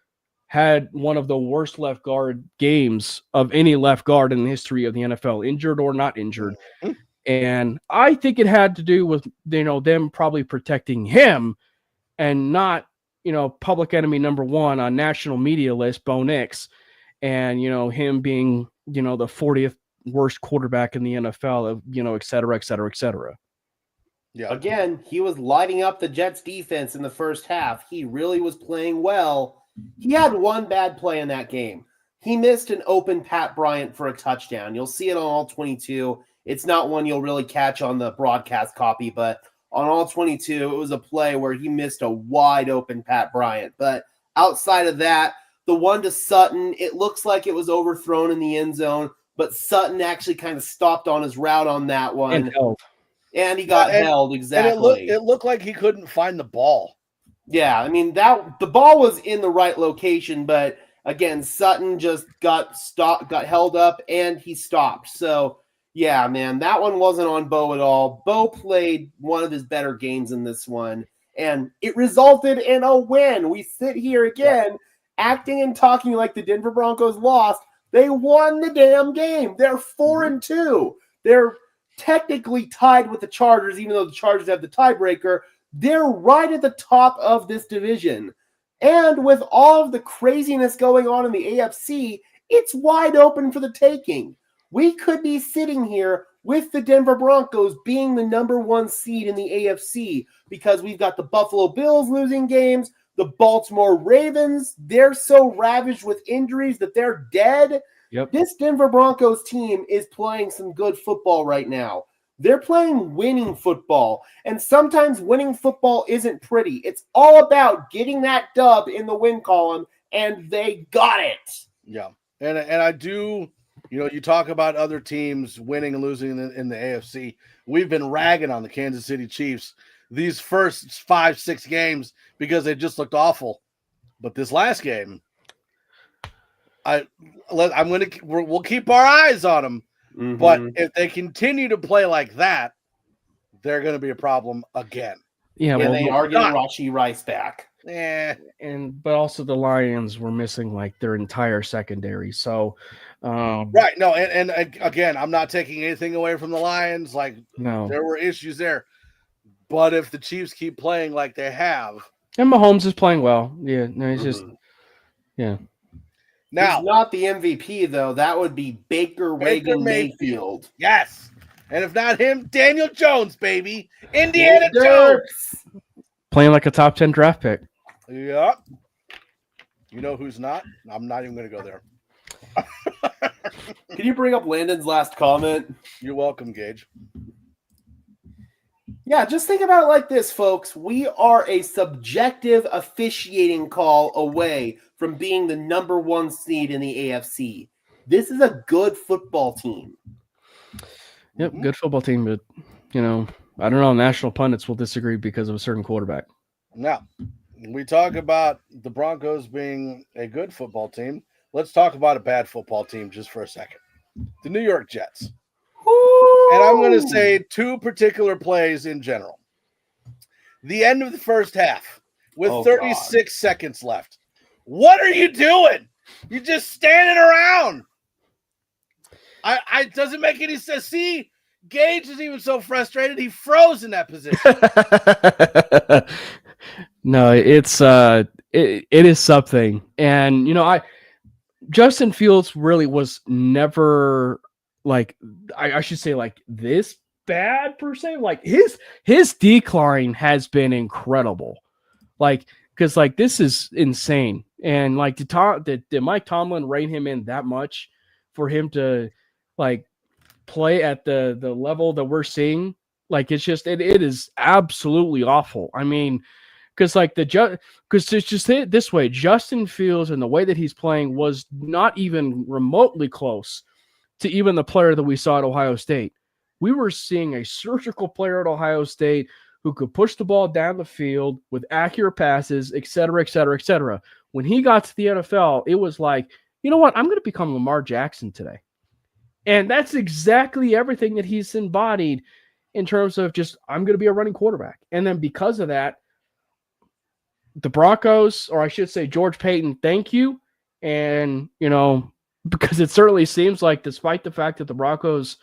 had one of the worst left guard games of any left guard in the history of the NFL, injured or not injured. Mhm. And I think it had to do with, them probably protecting him and not, public enemy number one on national media list, Bo Nix, and, him being, the 40th worst quarterback in the NFL, et cetera, et cetera, et cetera. Yeah. Again, he was lighting up the Jets defense in the first half. He really was playing well. He had one bad play in that game. He missed an open Pat Bryant for a touchdown. You'll see it on all 22. It's not one you'll really catch on the broadcast copy, but on all 22, it was a play where he missed a wide open Pat Bryant. But outside of that, the one to Sutton, it looks like it was overthrown in the end zone, but Sutton actually kind of stopped on his route on that one. And held. And he got held, exactly. And it looked like he couldn't find the ball. Yeah, I mean, the ball was in the right location, but again, Sutton just got held up, and he stopped. So, yeah, man, that one wasn't on Bo at all. Bo played one of his better games in this one, and it resulted in a win. We sit here again, acting and talking like the Denver Broncos lost. They won the damn game. They're 4-2. They're technically tied with the Chargers, even though the Chargers have the tiebreaker. They're right at the top of this division. And with all of the craziness going on in the AFC, it's wide open for the taking. We could be sitting here with the Denver Broncos being the number one seed in the AFC because we've got the Buffalo Bills losing games, the Baltimore Ravens, they're so ravaged with injuries that they're dead. Yep. This Denver Broncos team is playing some good football right now. They're playing winning football, and sometimes winning football isn't pretty. It's all about getting that dub in the win column, and they got it. Yeah, and I do, you talk about other teams winning and losing in the AFC. We've been ragging on the Kansas City Chiefs these first 5-6 games because they just looked awful. But this last game, we'll keep our eyes on them. Mm-hmm. But if they continue to play like that, they're going to be a problem again. Yeah, well, they are getting Rashee Rice back. But also the Lions were missing like their entire secondary. So, right. No, and again, I'm not taking anything away from the Lions. Like, no, there were issues there. But if the Chiefs keep playing like they have, and Mahomes is playing well, yeah, no, he's just, yeah. Now, he's not the MVP, though. That would be Baker Mayfield. Yes. And if not him, Daniel Jones, baby. Indiana Jones. Playing like a top 10 draft pick. Yep. You know who's not? I'm not even going to go there. Can you bring up Landon's last comment? You're welcome, Gage. Yeah, just think about it like this, folks. We are a subjective officiating call away from being the number one seed in the AFC. This is a good football team. Yep, good football team, but, I don't know. National pundits will disagree because of a certain quarterback. Now, we talk about the Broncos being a good football team. Let's talk about a bad football team just for a second. The New York Jets. Woo! And I'm going to say two particular plays in general. The end of the first half with 36 seconds left. What are you doing? You're just standing around. It doesn't make any sense. See, Gage is even so frustrated he froze in that position. No, it's it is something. And Justin Fields really was never like, I should say, like, this bad per se. Like his decline has been incredible. Like, because like this is insane. And like did Mike Tomlin rein him in that much for him to like play at the level that we're seeing? Like, it's just it is absolutely awful. I mean, because it's just this way, Justin Fields and the way that he's playing was not even remotely close to even the player that we saw at Ohio State. We were seeing a surgical player at Ohio State who could push the ball down the field with accurate passes, et cetera, et cetera, et cetera. When he got to the NFL, it was like, you know what? I'm going to become Lamar Jackson today. And that's exactly everything that he's embodied in terms of just, I'm going to be a running quarterback. And then because of that, the Broncos, or I should say George Payton, thank you. And, because it certainly seems like despite the fact that the Broncos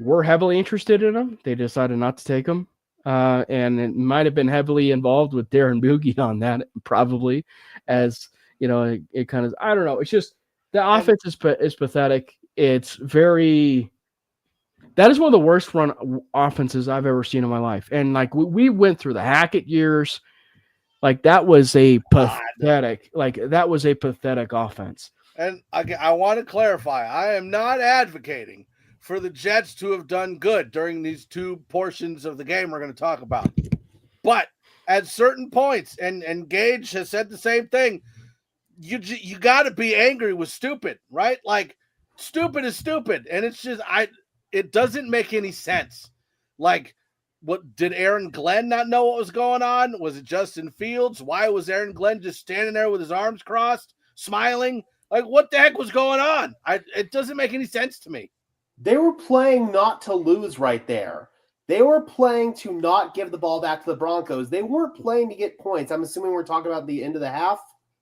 were heavily interested in him, they decided not to take him. And it might have been heavily involved with Darren Boogie on that, probably, as, it kind of, I don't know. It's just the offense is pathetic. It's very, that is one of the worst run offenses I've ever seen in my life. And like we went through the Hackett years. Like that was a pathetic offense. And I want to clarify, I am not advocating for the Jets to have done good during these two portions of the game we're going to talk about. But at certain points, and Gage has said the same thing, you got to be angry with stupid, right? Like, stupid is stupid. And it's just, it doesn't make any sense. Like, what did Aaron Glenn not know what was going on? Was it Justin Fields? Why was Aaron Glenn just standing there with his arms crossed, smiling? Like, what the heck was going on? It doesn't make any sense to me. They were playing not to lose right there. They were playing to not give the ball back to the Broncos. They weren't playing to get points. I'm assuming we're talking about the end of the half.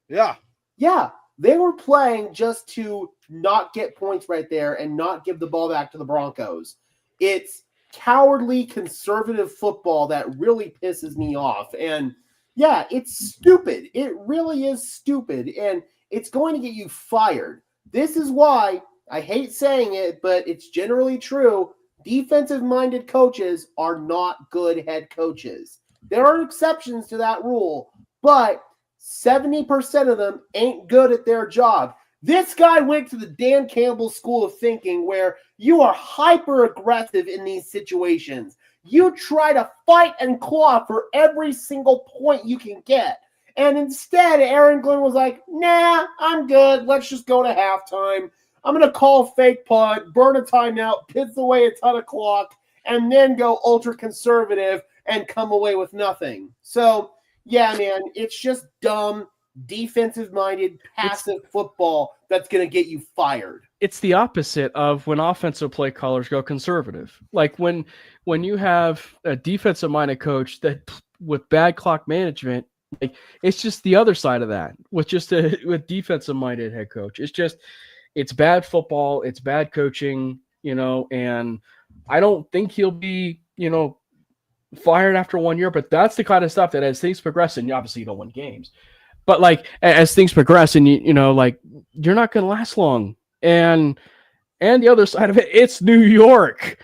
Yeah. Yeah. They were playing just to not get points right there and not give the ball back to the Broncos. It's cowardly conservative football that really pisses me off. And yeah, it's stupid. It really is stupid. And it's going to get you fired. This is why, I hate saying it, but it's generally true, defensive-minded coaches are not good head coaches. There are exceptions to that rule, but 70% of them ain't good at their job. This guy went to the Dan Campbell school of thinking where you are hyper-aggressive in these situations. You try to fight and claw for every single point you can get. And instead, Aaron Glenn was like, nah, I'm good. Let's just go to halftime. I'm going to call fake punt, burn a timeout, piss away a ton of clock, and then go ultra-conservative and come away with nothing. So, yeah, man, it's just dumb, defensive-minded, passive football that's going to get you fired. It's the opposite of when offensive play callers go conservative. Like when you have a defensive-minded coach that with bad clock management, like it's just the other side of that with defensive-minded head coach. It's bad football, it's bad coaching, and I don't think he'll be, fired after 1 year, but that's the kind of stuff that as things progress, and obviously you don't win games, but like as things progress and like you're not going to last long. And the other side of it, it's New York.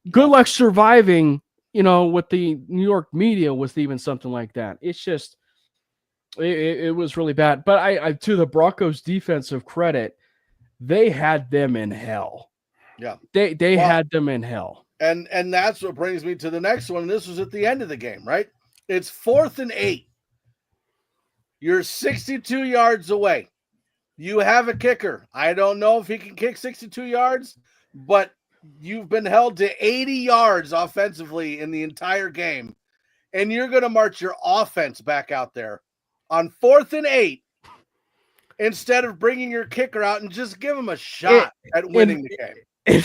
Good luck surviving, with the New York media with even something like that. It's just, it was really bad. But I to the Broncos defensive credit, they had them in hell. Yeah. They had them in hell. And that's what brings me to the next one. This was at the end of the game, right? It's 4th and 8. You're 62 yards away. You have a kicker. I don't know if he can kick 62 yards, but you've been held to 80 yards offensively in the entire game. And you're going to march your offense back out there on 4th and 8 instead of bringing your kicker out and just give him a shot at winning the game. In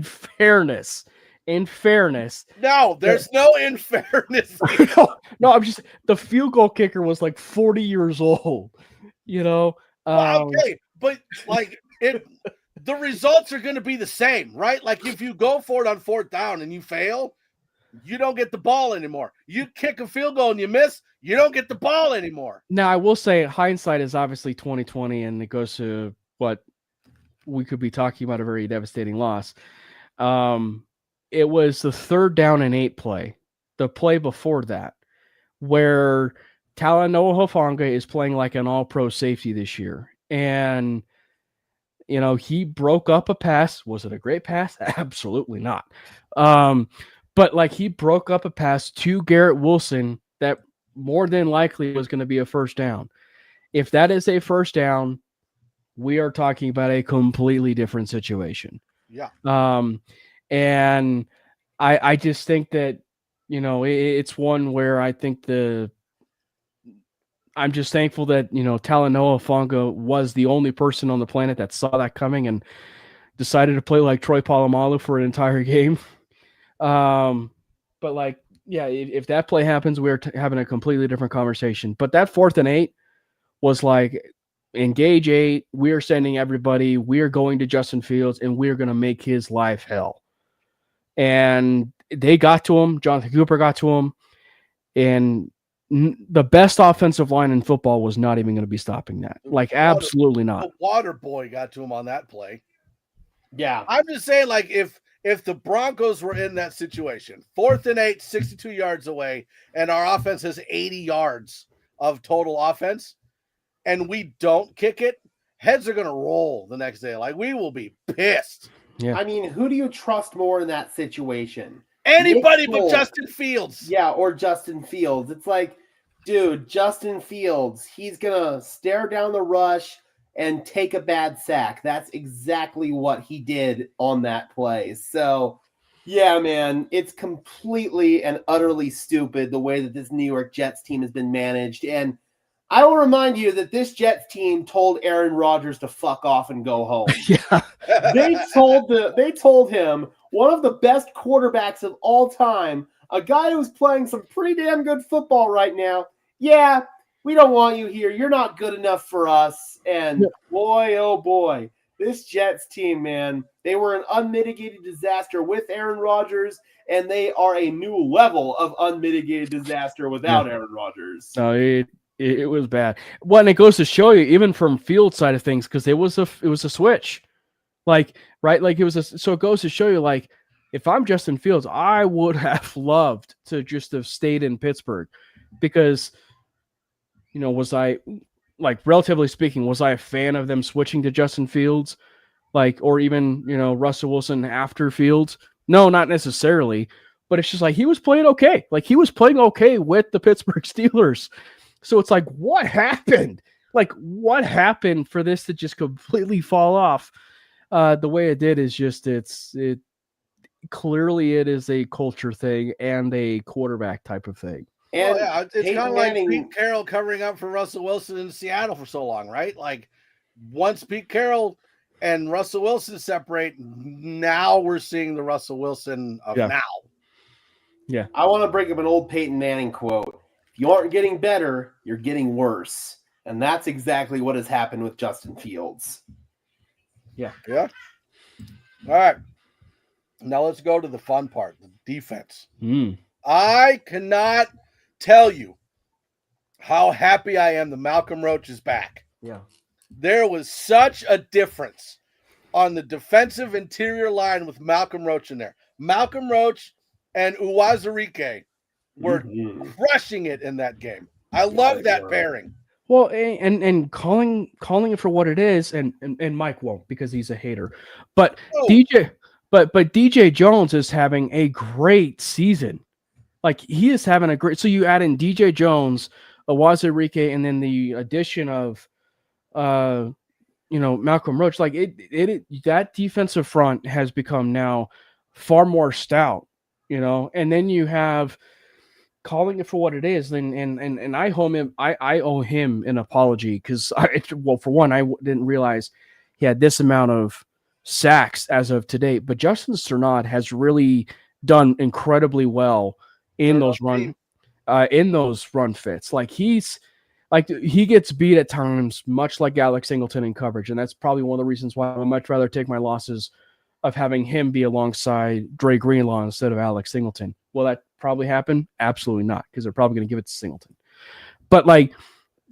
fairness. No, there's no in fairness. No, I'm just, the field goal kicker was like 40 years old, Well, okay, but like the results are going to be the same, right? Like if you go for it on 4th down and you fail, you don't get the ball anymore. You kick a field goal and you miss, you don't get the ball anymore. Now, I will say hindsight is obviously 2020, and it goes to what we could be talking about, a very devastating loss. It was the 3rd down and 8 play, the play before that, where Talanoa Hufanga is playing like an all-pro safety this year. And, he broke up a pass. Was it a great pass? Absolutely not. But like he broke up a pass to Garrett Wilson that more than likely was going to be a first down. If that is a first down, we are talking about a completely different situation. Yeah. And I just think that, it's one where I think I'm just thankful that, Talanoa Hufanga was the only person on the planet that saw that coming and decided to play like Troy Polamalu for an entire game. But like, yeah, if that play happens, we're having a completely different conversation. But that 4th and 8 was like, engage 8. We're sending everybody. We're going to Justin Fields, and we're going to make his life hell. And they got to him. Jonathan Cooper got to him. And the best offensive line in football was not even going to be stopping that. Like, absolutely not. The water boy got to him on that play. Yeah. I'm just saying, like, if the Broncos were in that situation, 4th and 8, 62 yards away, and our offense has 80 yards of total offense, and we don't kick it, heads are going to roll the next day. Like, we will be pissed. Yeah. I mean, who do you trust more in that situation? Anybody but Justin Fields. Yeah, or Justin Fields. It's like, dude, Justin Fields, he's going to stare down the rush and take a bad sack. That's exactly what he did on that play. So, yeah, man, it's completely and utterly stupid the way that this New York Jets team has been managed. And I will remind you that this Jets team told Aaron Rodgers to fuck off and go home. Yeah. They told him, one of the best quarterbacks of all time, a guy who's playing some pretty damn good football right now. Yeah, we don't want you here. You're not good enough for us. And boy, oh boy, this Jets team, man, they were an unmitigated disaster with Aaron Rodgers, and they are a new level of unmitigated disaster without Aaron Rodgers. No, it was bad. Well, and it goes to show you, even from field side of things, because it was a switch. Like, right? Like, so it goes to show you, like, if I'm Justin Fields, I would have loved to just have stayed in Pittsburgh, because, you know, was I, like, relatively speaking, was I a fan of them switching to Justin Fields, like, or even, you know, Russell Wilson after Fields? No, not necessarily, but it's just like, he was playing okay. Like, he was playing okay with the Pittsburgh Steelers. So it's like, what happened? Like, what happened for this to just completely fall off? The way it did is just, it clearly it is a culture thing and a quarterback type of thing. And it's kind of like Pete Carroll covering up for Russell Wilson in Seattle for so long, right? Like, once Pete Carroll and Russell Wilson separate, now we're seeing the Russell Wilson of now. Yeah. I want to bring up an old Peyton Manning quote. If you aren't getting better, you're getting worse. And that's exactly what has happened with Justin Fields. Yeah. Yeah. All right. Now let's go to the fun part, the defense. I cannot tell you how happy I am that Malcolm Roach is back. Yeah. There was such a difference on the defensive interior line with Malcolm Roach in there. Malcolm Roach and Uwazurike were crushing it in that game. I love that pairing. Well, and calling it for what it is, and Mike won't, because he's a hater. But DJ Jones is having a great season. Like, he is having a great. So you add in DJ Jones, Uwazurike, and then the addition of Malcolm Roach. Like, that defensive front has become now far more stout, you know. And then you have, calling it for what it is, and I owe him an apology, because for one, I didn't realize he had this amount of sacks as of today. But Justin Sternad has really done incredibly well in those run fits. Like, he gets beat at times, much like Alex Singleton in coverage, and that's probably one of the reasons why I would much rather take my losses of having him be alongside Dre Greenlaw instead of Alex Singleton. Will that probably happen? Absolutely not, because they're probably going to give it to Singleton. But, like,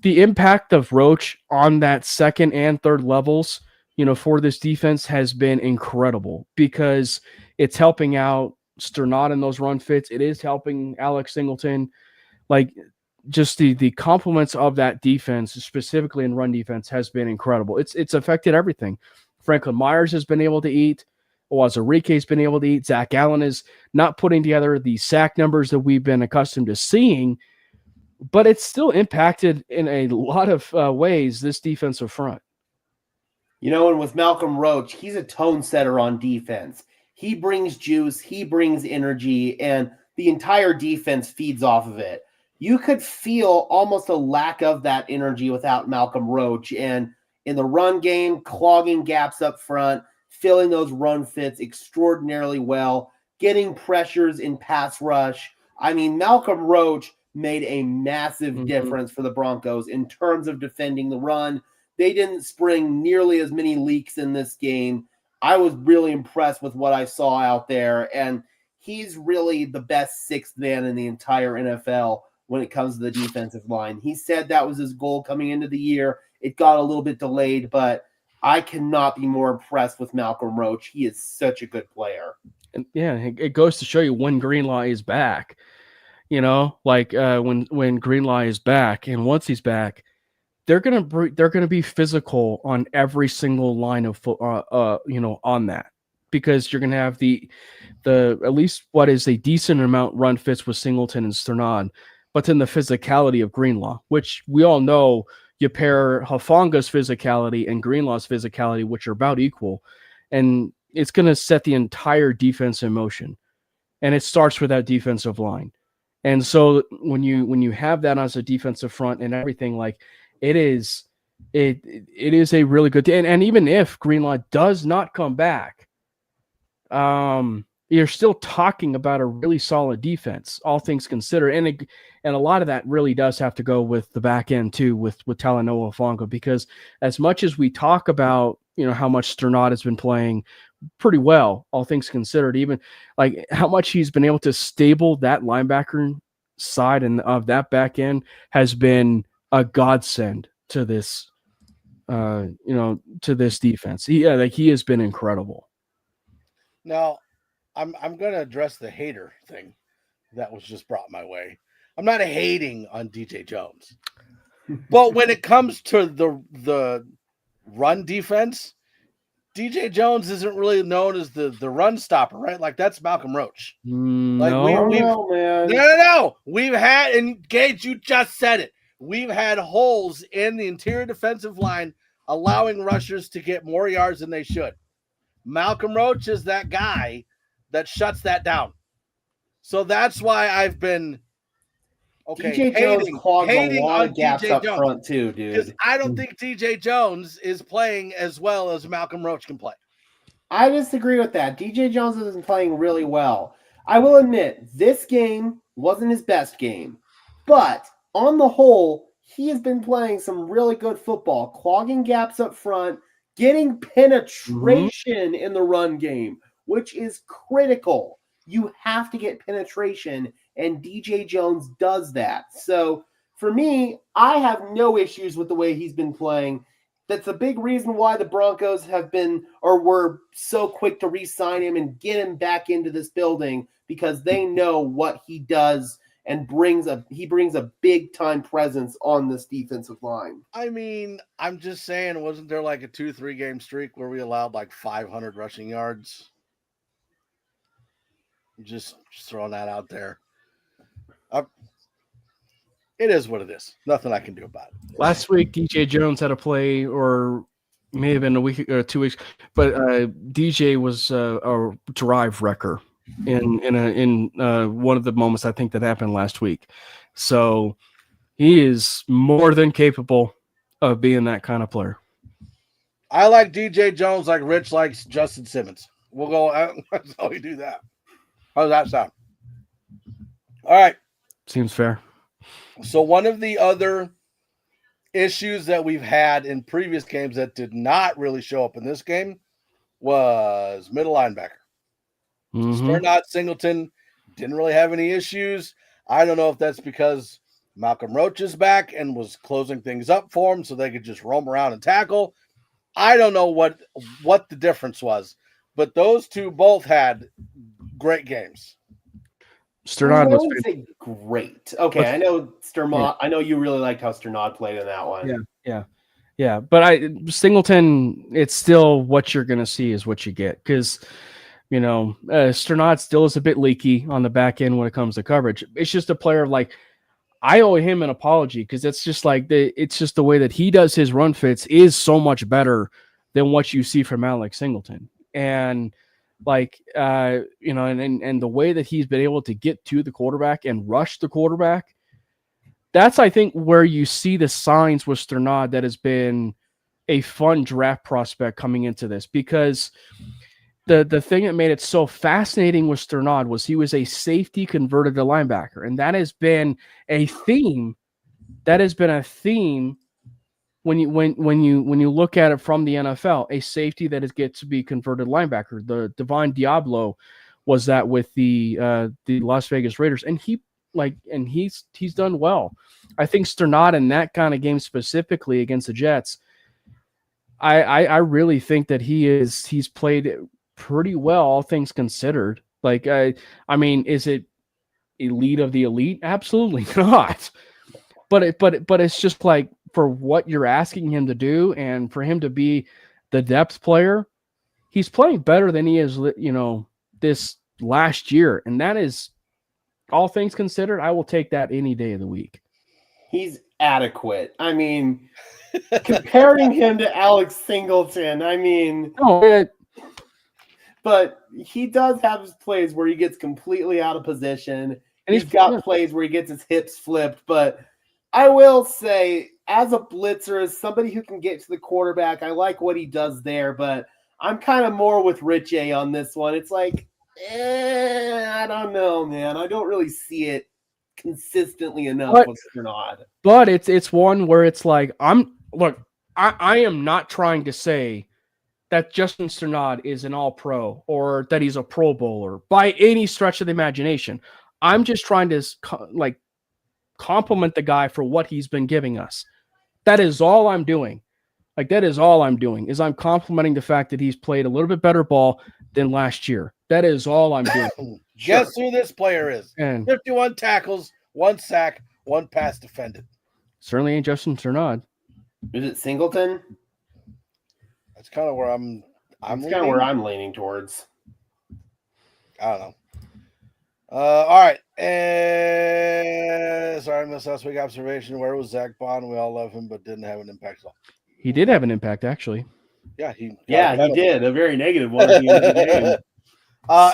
the impact of Roach on that second and third levels, you know, for this defense has been incredible, because it's helping out Sternad in those run fits. It is helping Alex Singleton. Like, just the compliments of that defense, specifically in run defense, has been incredible. It's affected everything. Franklin Myers has been able to eat. Uwazurike's been able to eat. Zach Allen is not putting together the sack numbers that we've been accustomed to seeing, but it's still impacted in a lot of ways this defensive front. You know, and with Malcolm Roach, he's a tone setter on defense. He brings juice, he brings energy, and the entire defense feeds off of it. You could feel almost a lack of that energy without Malcolm Roach, and in the run game, clogging gaps up front, filling those run fits extraordinarily well, getting pressures in pass rush. I mean, Malcolm Roach made a massive difference for the Broncos in terms of defending the run. they didn't spring nearly as many leaks in this game. I was really impressed with what I saw out there, and he's really the best sixth man in the entire NFL when it comes to the defensive line. He said that was his goal coming into the year. It got a little bit delayed, but I cannot be more impressed with Malcolm Roach. He is such a good player. And yeah, it goes to show you when Greenlaw is back. When Greenlaw is back, and once he's back, they're gonna be physical on every single line of on that, because you're gonna have the at least what is a decent amount run fits with Singleton and Sternad, but then the physicality of Greenlaw, which we all know. You pair Hafanga's physicality and Greenlaw's physicality, which are about equal, and it's going to set the entire defense in motion. And it starts with that defensive line. And so when you have that as a defensive front and everything, like it is a really good thing. And even if Greenlaw does not come back, you're still talking about a really solid defense, all things considered. And a lot of that really does have to go with the back end too, with Talanoa Hufanga, because as much as we talk about, how much Sternad has been playing pretty well, all things considered, even like how much he's been able to stable that linebacker side and of that back end has been a godsend to this, to this defense. He has been incredible. Now, I'm going to address the hater thing that was just brought my way. I'm not hating on DJ Jones, but when it comes to the run defense, DJ Jones isn't really known as the run stopper, right? Like that's Malcolm Roach. No. We've had, and Gage, you just said it. We've had holes in the interior defensive line, allowing rushers to get more yards than they should. Malcolm Roach is that guy that shuts that down. So that's why I've been DJ Jones clogged a lot of gaps up front too, dude. Because I don't think DJ Jones is playing as well as Malcolm Roach can play. I disagree with that. DJ Jones isn't playing really well. I will admit, this game wasn't his best game. But on the whole, he has been playing some really good football, clogging gaps up front, getting penetration in the run game, which is critical. You have to get penetration, and DJ Jones does that. So for me, I have no issues with the way he's been playing. That's a big reason why the Broncos were so quick to re-sign him and get him back into this building, because they know what he does and he brings a big time presence on this defensive line. I mean, I'm just saying, wasn't there like a 2-3 game streak where we allowed like 500 rushing yards? Just throwing that out there. It is what it is. Nothing I can do about it. Last week, DJ Jones had a play, or may have been a week or 2 weeks, but DJ was a drive wrecker in one of the moments I think that happened last week. So he is more than capable of being that kind of player. I like DJ Jones like Rich likes Justin Simmons. We'll go. That's how we do that. How does that sound? All right. Seems fair. So one of the other issues that we've had in previous games that did not really show up in this game was middle linebacker. Sternad Singleton didn't really have any issues. I don't know if that's because Malcolm Roach is back and was closing things up for him so they could just roam around and tackle. I don't know what the difference was, but those two both had great games. Sternad was great. Okay, I know Sternad. Yeah. I know you really liked how Sternad played in that one. Yeah. But Singleton, it's still what you're gonna see is what you get, because Sternad still is a bit leaky on the back end when it comes to coverage. It's just a player like I owe him an apology, because it's just like it's just the way that he does his run fits is so much better than what you see from Alex Singleton, and. And the way that he's been able to get to the quarterback and rush the quarterback, that's, I think, where you see the signs with Sternad that has been a fun draft prospect coming into this, because the thing that made it so fascinating with Sternad was he was a safety converted to linebacker, and that has been a theme when you look at it from the NFL, a safety that gets to be converted linebacker. The Divine Diablo was that with the Las Vegas Raiders, and he's done well. I think Sternad in that kind of game specifically against the Jets, I really think that he's played pretty well, all things considered. Like I mean, is it elite of the elite? Absolutely not. But it's just like, for what you're asking him to do and for him to be the depth player, he's playing better than he is, this last year. And that is, all things considered, I will take that any day of the week. He's adequate. I mean, comparing him to Alex Singleton, I mean, but he does have his plays where he gets completely out of position. And he's got plays where he gets his hips flipped. But I will say, as a blitzer, as somebody who can get to the quarterback, I like what he does there, but I'm kind of more with Rich A on this one. It's like, I don't know, man. I don't really see it consistently enough with Sternad. But it's one where it's like, I am not trying to say that Justin Sternad is an all-pro or that he's a Pro Bowler by any stretch of the imagination. I'm just trying to compliment the guy for what he's been giving us. That is all I'm doing. Is I'm complimenting the fact that he's played a little bit better ball than last year. That is all I'm doing. Guess who this player is? And 51 tackles, 1 sack, 1 pass defended. Certainly ain't Justin Sternad. Is it Singleton? That's kind of where I'm leaning towards. I don't know. All right. Sorry, I missed last week's observation. Where was Zach Bond? We all love him, but didn't have an impact at all. He did have an impact, actually. Yeah, he did. A very negative one at the end of the game.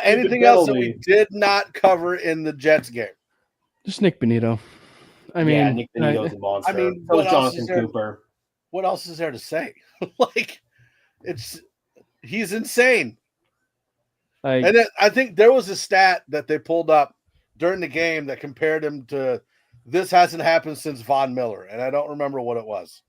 Anything else that we did not cover in the Jets game? Just Nick Bonito. I mean, Nick Benito's a monster. I mean, so Jonathan Cooper. What else is there to say? He's insane. And then I think there was a stat that they pulled up during the game that compared him to, this hasn't happened since Von Miller, and I don't remember what it was.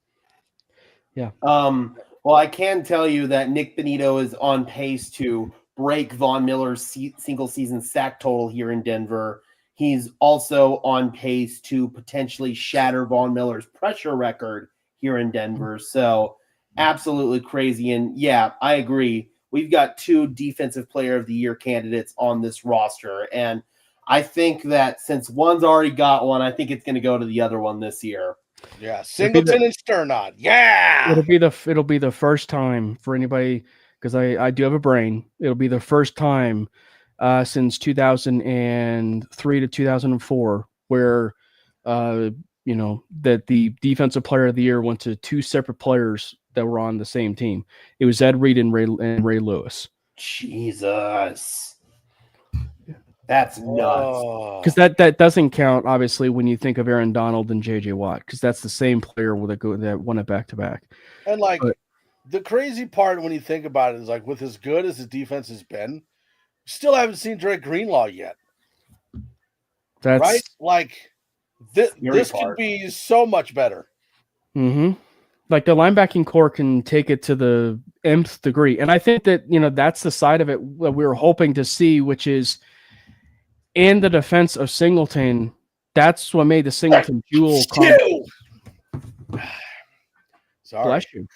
Yeah. Well, I can tell you that Nick Bonito is on pace to break Von Miller's single season sack total here in Denver. He's also on pace to potentially shatter Von Miller's pressure record here in Denver. So absolutely crazy. And yeah, I agree. We've got 2 defensive player of the year candidates on this roster. And I think that since one's already got one, I think it's going to go to the other one this year. Yeah. Singleton and Sternad. Yeah. It'll be the first time for anybody, because I do have a brain. It'll be the first time since 2003 to 2004 where, that the defensive player of the year went to 2 separate players that were on the same team. It was Ed Reed and Ray Lewis. Jesus. That's nuts. Because that doesn't count, obviously, when you think of Aaron Donald and J.J. Watt, because that's the same player that won it back-to-back. And, the crazy part when you think about it is, with as good as his defense has been, still haven't seen Drake Greenlaw yet. That's right? This could be so much better. Mm-hmm. The linebacking core can take it to the nth degree. And I think that, that's the side of it that we were hoping to see, which is in the defense of Singleton. That's what made the Singleton Jewel combo. Sorry. Bless you.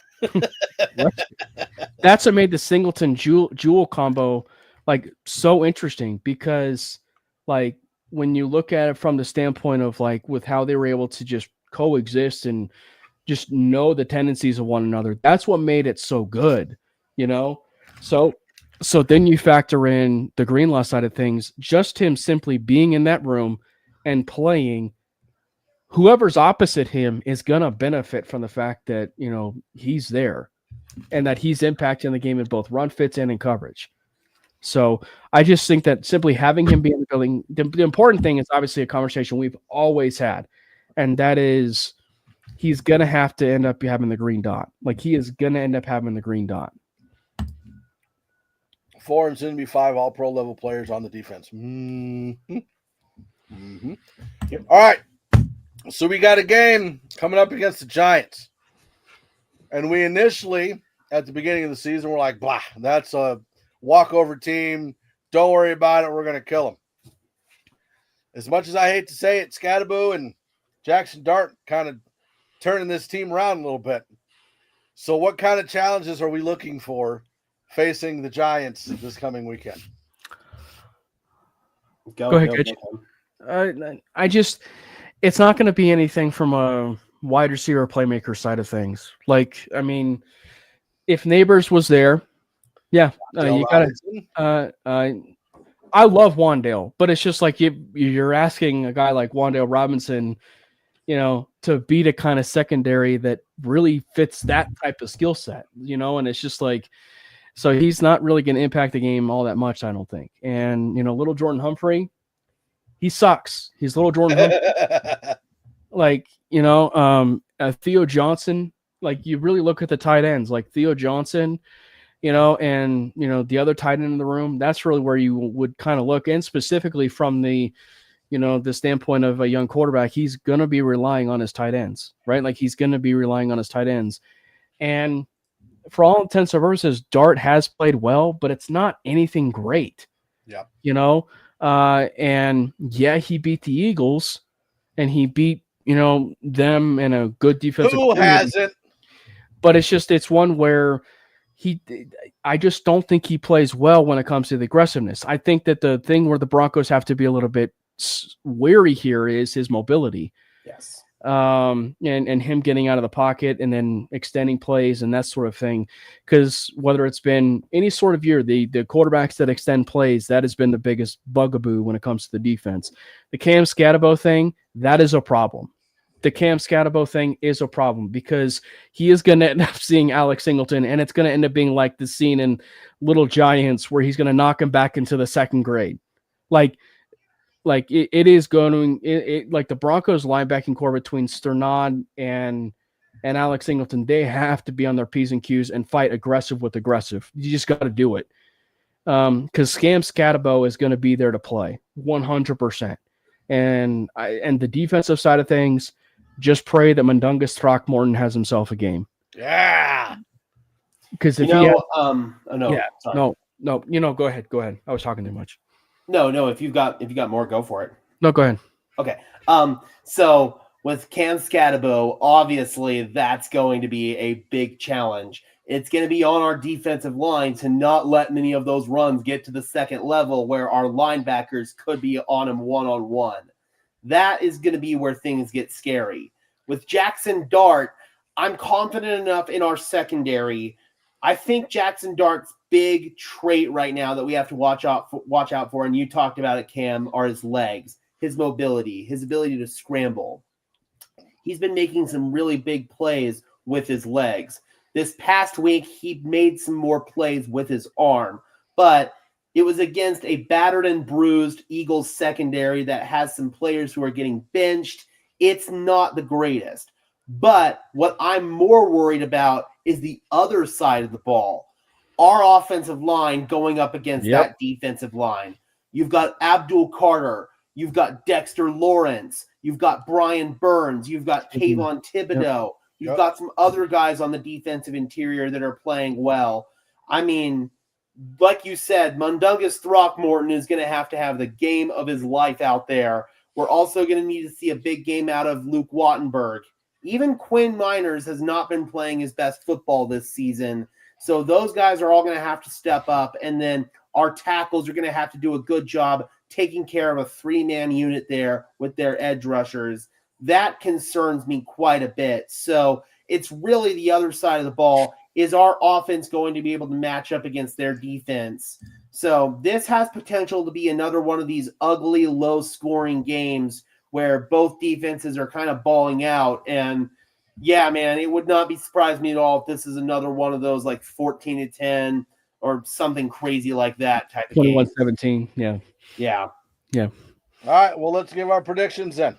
That's what made the Singleton Jewel combo so interesting, because when you look at it from the standpoint of with how they were able to just coexist and just know the tendencies of one another, that's what made it so good, So then you factor in the Greenlaw side of things, just him simply being in that room and playing. Whoever's opposite him is going to benefit from the fact that, he's there and that he's impacting the game in both run fits and in coverage. So I just think that simply having him be in the building, the important thing is obviously a conversation we've always had, and that is he's going to have to end up having the green dot. He is going to end up having the green dot. 4 and soon to be 5 all-pro level players on the defense. Mm-hmm. Mm-hmm. Yep. All right. So we got a game coming up against the Giants. And we initially, at the beginning of the season, were like, blah, that's a walkover team. Don't worry about it. We're going to kill them. As much as I hate to say it, Scatterbo and Jackson Dart kind of turning this team around a little bit. So what kind of challenges are we looking for facing the Giants this coming weekend? Go ahead, Kitch. It's not going to be anything from a wide receiver playmaker side of things. Like, I mean, if Neighbors was there, yeah, you got to. I love Wandale, but it's just like you're asking a guy like Wandale Robinson, to beat a kind of secondary that really fits that type of skill set, and it's just like, so he's not really going to impact the game all that much, I don't think. And, little Jordan Humphrey, he sucks. He's little Jordan Humphrey. Like, Theo Johnson, like you really look at the tight ends, like Theo Johnson, and, the other tight end in the room, that's really where you would kind of look. And specifically from the standpoint of a young quarterback, he's going to be relying on his tight ends, right? Like he's going to be relying on his tight ends. And for all intents and purposes, Dart has played well, but it's not anything great. Yeah. And yeah, he beat the Eagles and he beat, them in a good defensive. Who hasn't? But it's one where I just don't think he plays well when it comes to the aggressiveness. I think that the thing where the Broncos have to be a little bit wary here is his mobility. Yes. And him getting out of the pocket and then extending plays and that sort of thing. Because whether it's been any sort of year, the quarterbacks that extend plays, that has been the biggest bugaboo when it comes to the defense. The Cam Scatterbo thing, that is a problem. The Cam Scatterbo thing is a problem because he is going to end up seeing Alex Singleton, and it's going to end up being like the scene in Little Giants where he's going to knock him back into the second grade. Like it is going like the Broncos linebacking core between Sternad and Alex Singleton, they have to be on their P's and Q's and fight aggressive with aggressive. You just got to do it. Because Cam Scatterbo is going to be there to play 100%. And the defensive side of things, just pray that Mundungus Throckmorton has himself a game. Yeah. Because if no, go ahead. I was talking too much. No. If you've got more, go for it. No, go ahead. Okay. So with Cam Scatterbo, obviously that's going to be a big challenge. It's going to be on our defensive line to not let many of those runs get to the second level where our linebackers could be on him one-on-one. That is going to be where things get scary. With Jackson Dart, I'm confident enough in our secondary. I think Jackson Dart's big trait right now that we have to watch out for, and you talked about it, Cam, are his legs, his mobility, his ability to scramble. He's been making some really big plays with his legs. This past week, he made some more plays with his arm, but it was against a battered and bruised Eagles secondary that has some players who are getting benched. It's not the greatest. But what I'm more worried about is the other side of the ball. Our offensive line going up against that defensive line. You've got Abdul Carter. You've got Dexter Lawrence. You've got Brian Burns. You've got Kayvon Thibodeau. You've got some other guys on the defensive interior that are playing well. I mean, like you said, Mundungus Throckmorton is going to have the game of his life out there. We're also going to need to see a big game out of Luke Wattenberg. Even Quinn Miners has not been playing his best football this season. So those guys are all going to have to step up. And then our tackles are going to have to do a good job taking care of a three-man unit there with their edge rushers. That concerns me quite a bit. So it's really the other side of the ball. Is our offense going to be able to match up against their defense? So this has potential to be another one of these ugly, low-scoring games where both defenses are kind of balling out. And, yeah, man, it would not be surprised me at all if this is another one of those like 14-10 or something crazy like that type of 21-17, yeah. Yeah. Yeah. All right, well, let's give our predictions then.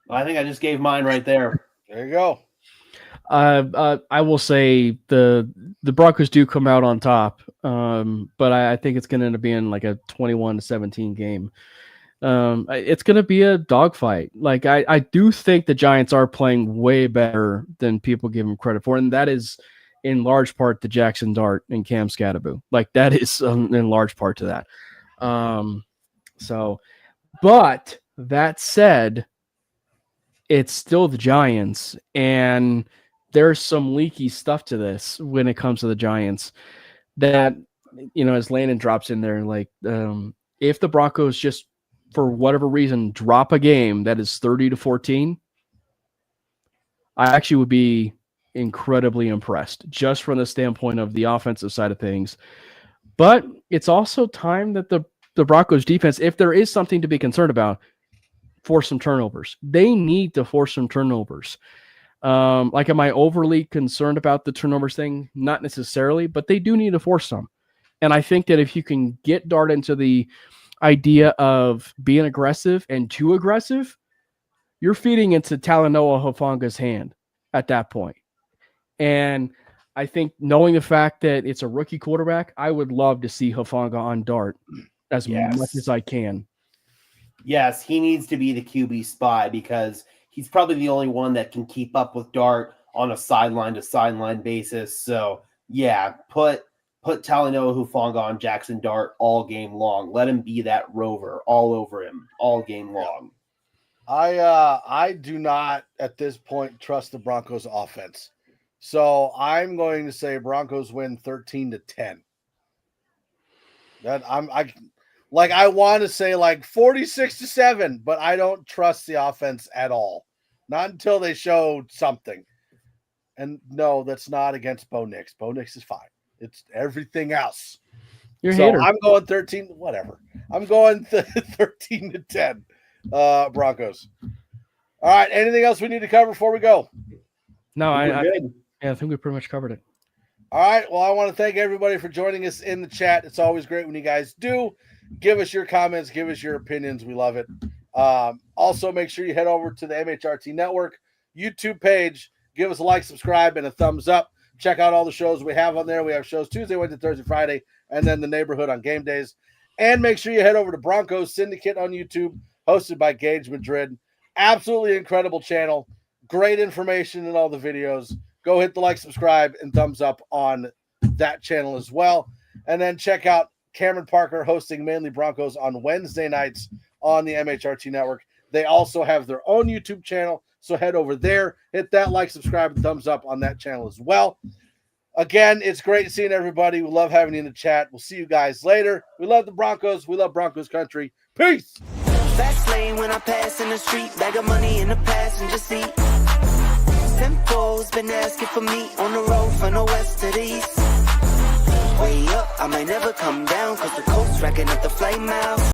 I think I just gave mine right there. There you go. I will say the Broncos do come out on top, but I think it's going to end up being like a 21-17 game. It's going to be a dogfight. Like I do think the Giants are playing way better than people give them credit for, and that is in large part to Jackson Dart and Cam Scatterbo. Like that is in large part to that. But that said, it's still the Giants, and there's some leaky stuff to this when it comes to the Giants that, as Landon drops in there, like if the Broncos just for whatever reason drop a game that is 30-14, I actually would be incredibly impressed just from the standpoint of the offensive side of things. But it's also time that the Broncos defense, if there is something to be concerned about, force some turnovers. They need to force some turnovers. Like, am I overly concerned about the turnovers thing? Not necessarily, but they do need to force some. And I think that if you can get Dart into the idea of being aggressive and too aggressive, you're feeding into Talanoa Hufanga's hand at that point. And I think knowing the fact that it's a rookie quarterback, I would love to see Hufanga on Dart as much as I can. Yes, he needs to be the QB spy because he's probably the only one that can keep up with Dart on a sideline-to-sideline basis. So, yeah, put Talanoa Hufanga on Jackson Dart all game long. Let him be that rover all over him all game long. I do not at this point trust the Broncos offense. So I'm going to say Broncos win 13-10. That I want to say like 46-7, but I don't trust the offense at all. Not until they show something. And no, that's not against Bo Nix. Bo Nix is fine. It's everything else. You're a hater. I'm going 13, whatever. I'm going 13-10, Broncos. All right. Anything else we need to cover before we go? No, I think we pretty much covered it. All right. Well, I want to thank everybody for joining us in the chat. It's always great when you guys do. Give us your comments. Give us your opinions. We love it. Also, make sure you head over to the MHRT Network YouTube page. Give us a like, subscribe, and a thumbs up. Check out all the shows we have on there. We have shows Tuesday, Wednesday, Thursday, Friday, and then the neighborhood on game days. And make sure you head over to Broncos Syndicate on YouTube, hosted by Gage Madrid. Absolutely incredible channel. Great information in all the videos. Go hit the like, subscribe, and thumbs up on that channel as well. And then check out Cameron Parker hosting Mainly Broncos on Wednesday nights on the MHRT Network. They also have their own YouTube channel, so head over there. Hit that like, subscribe, and thumbs up on that channel as well. Again, it's great seeing everybody. We love having you in the chat. We'll see you guys later. We love the Broncos. We love Broncos country. Peace. Fast lane when I pass in the street. Bag of money in the passenger seat. Simcoe's been asking for me on the road from the west to the east. Way up, I might never come down, cause the coast's racking up the flame out.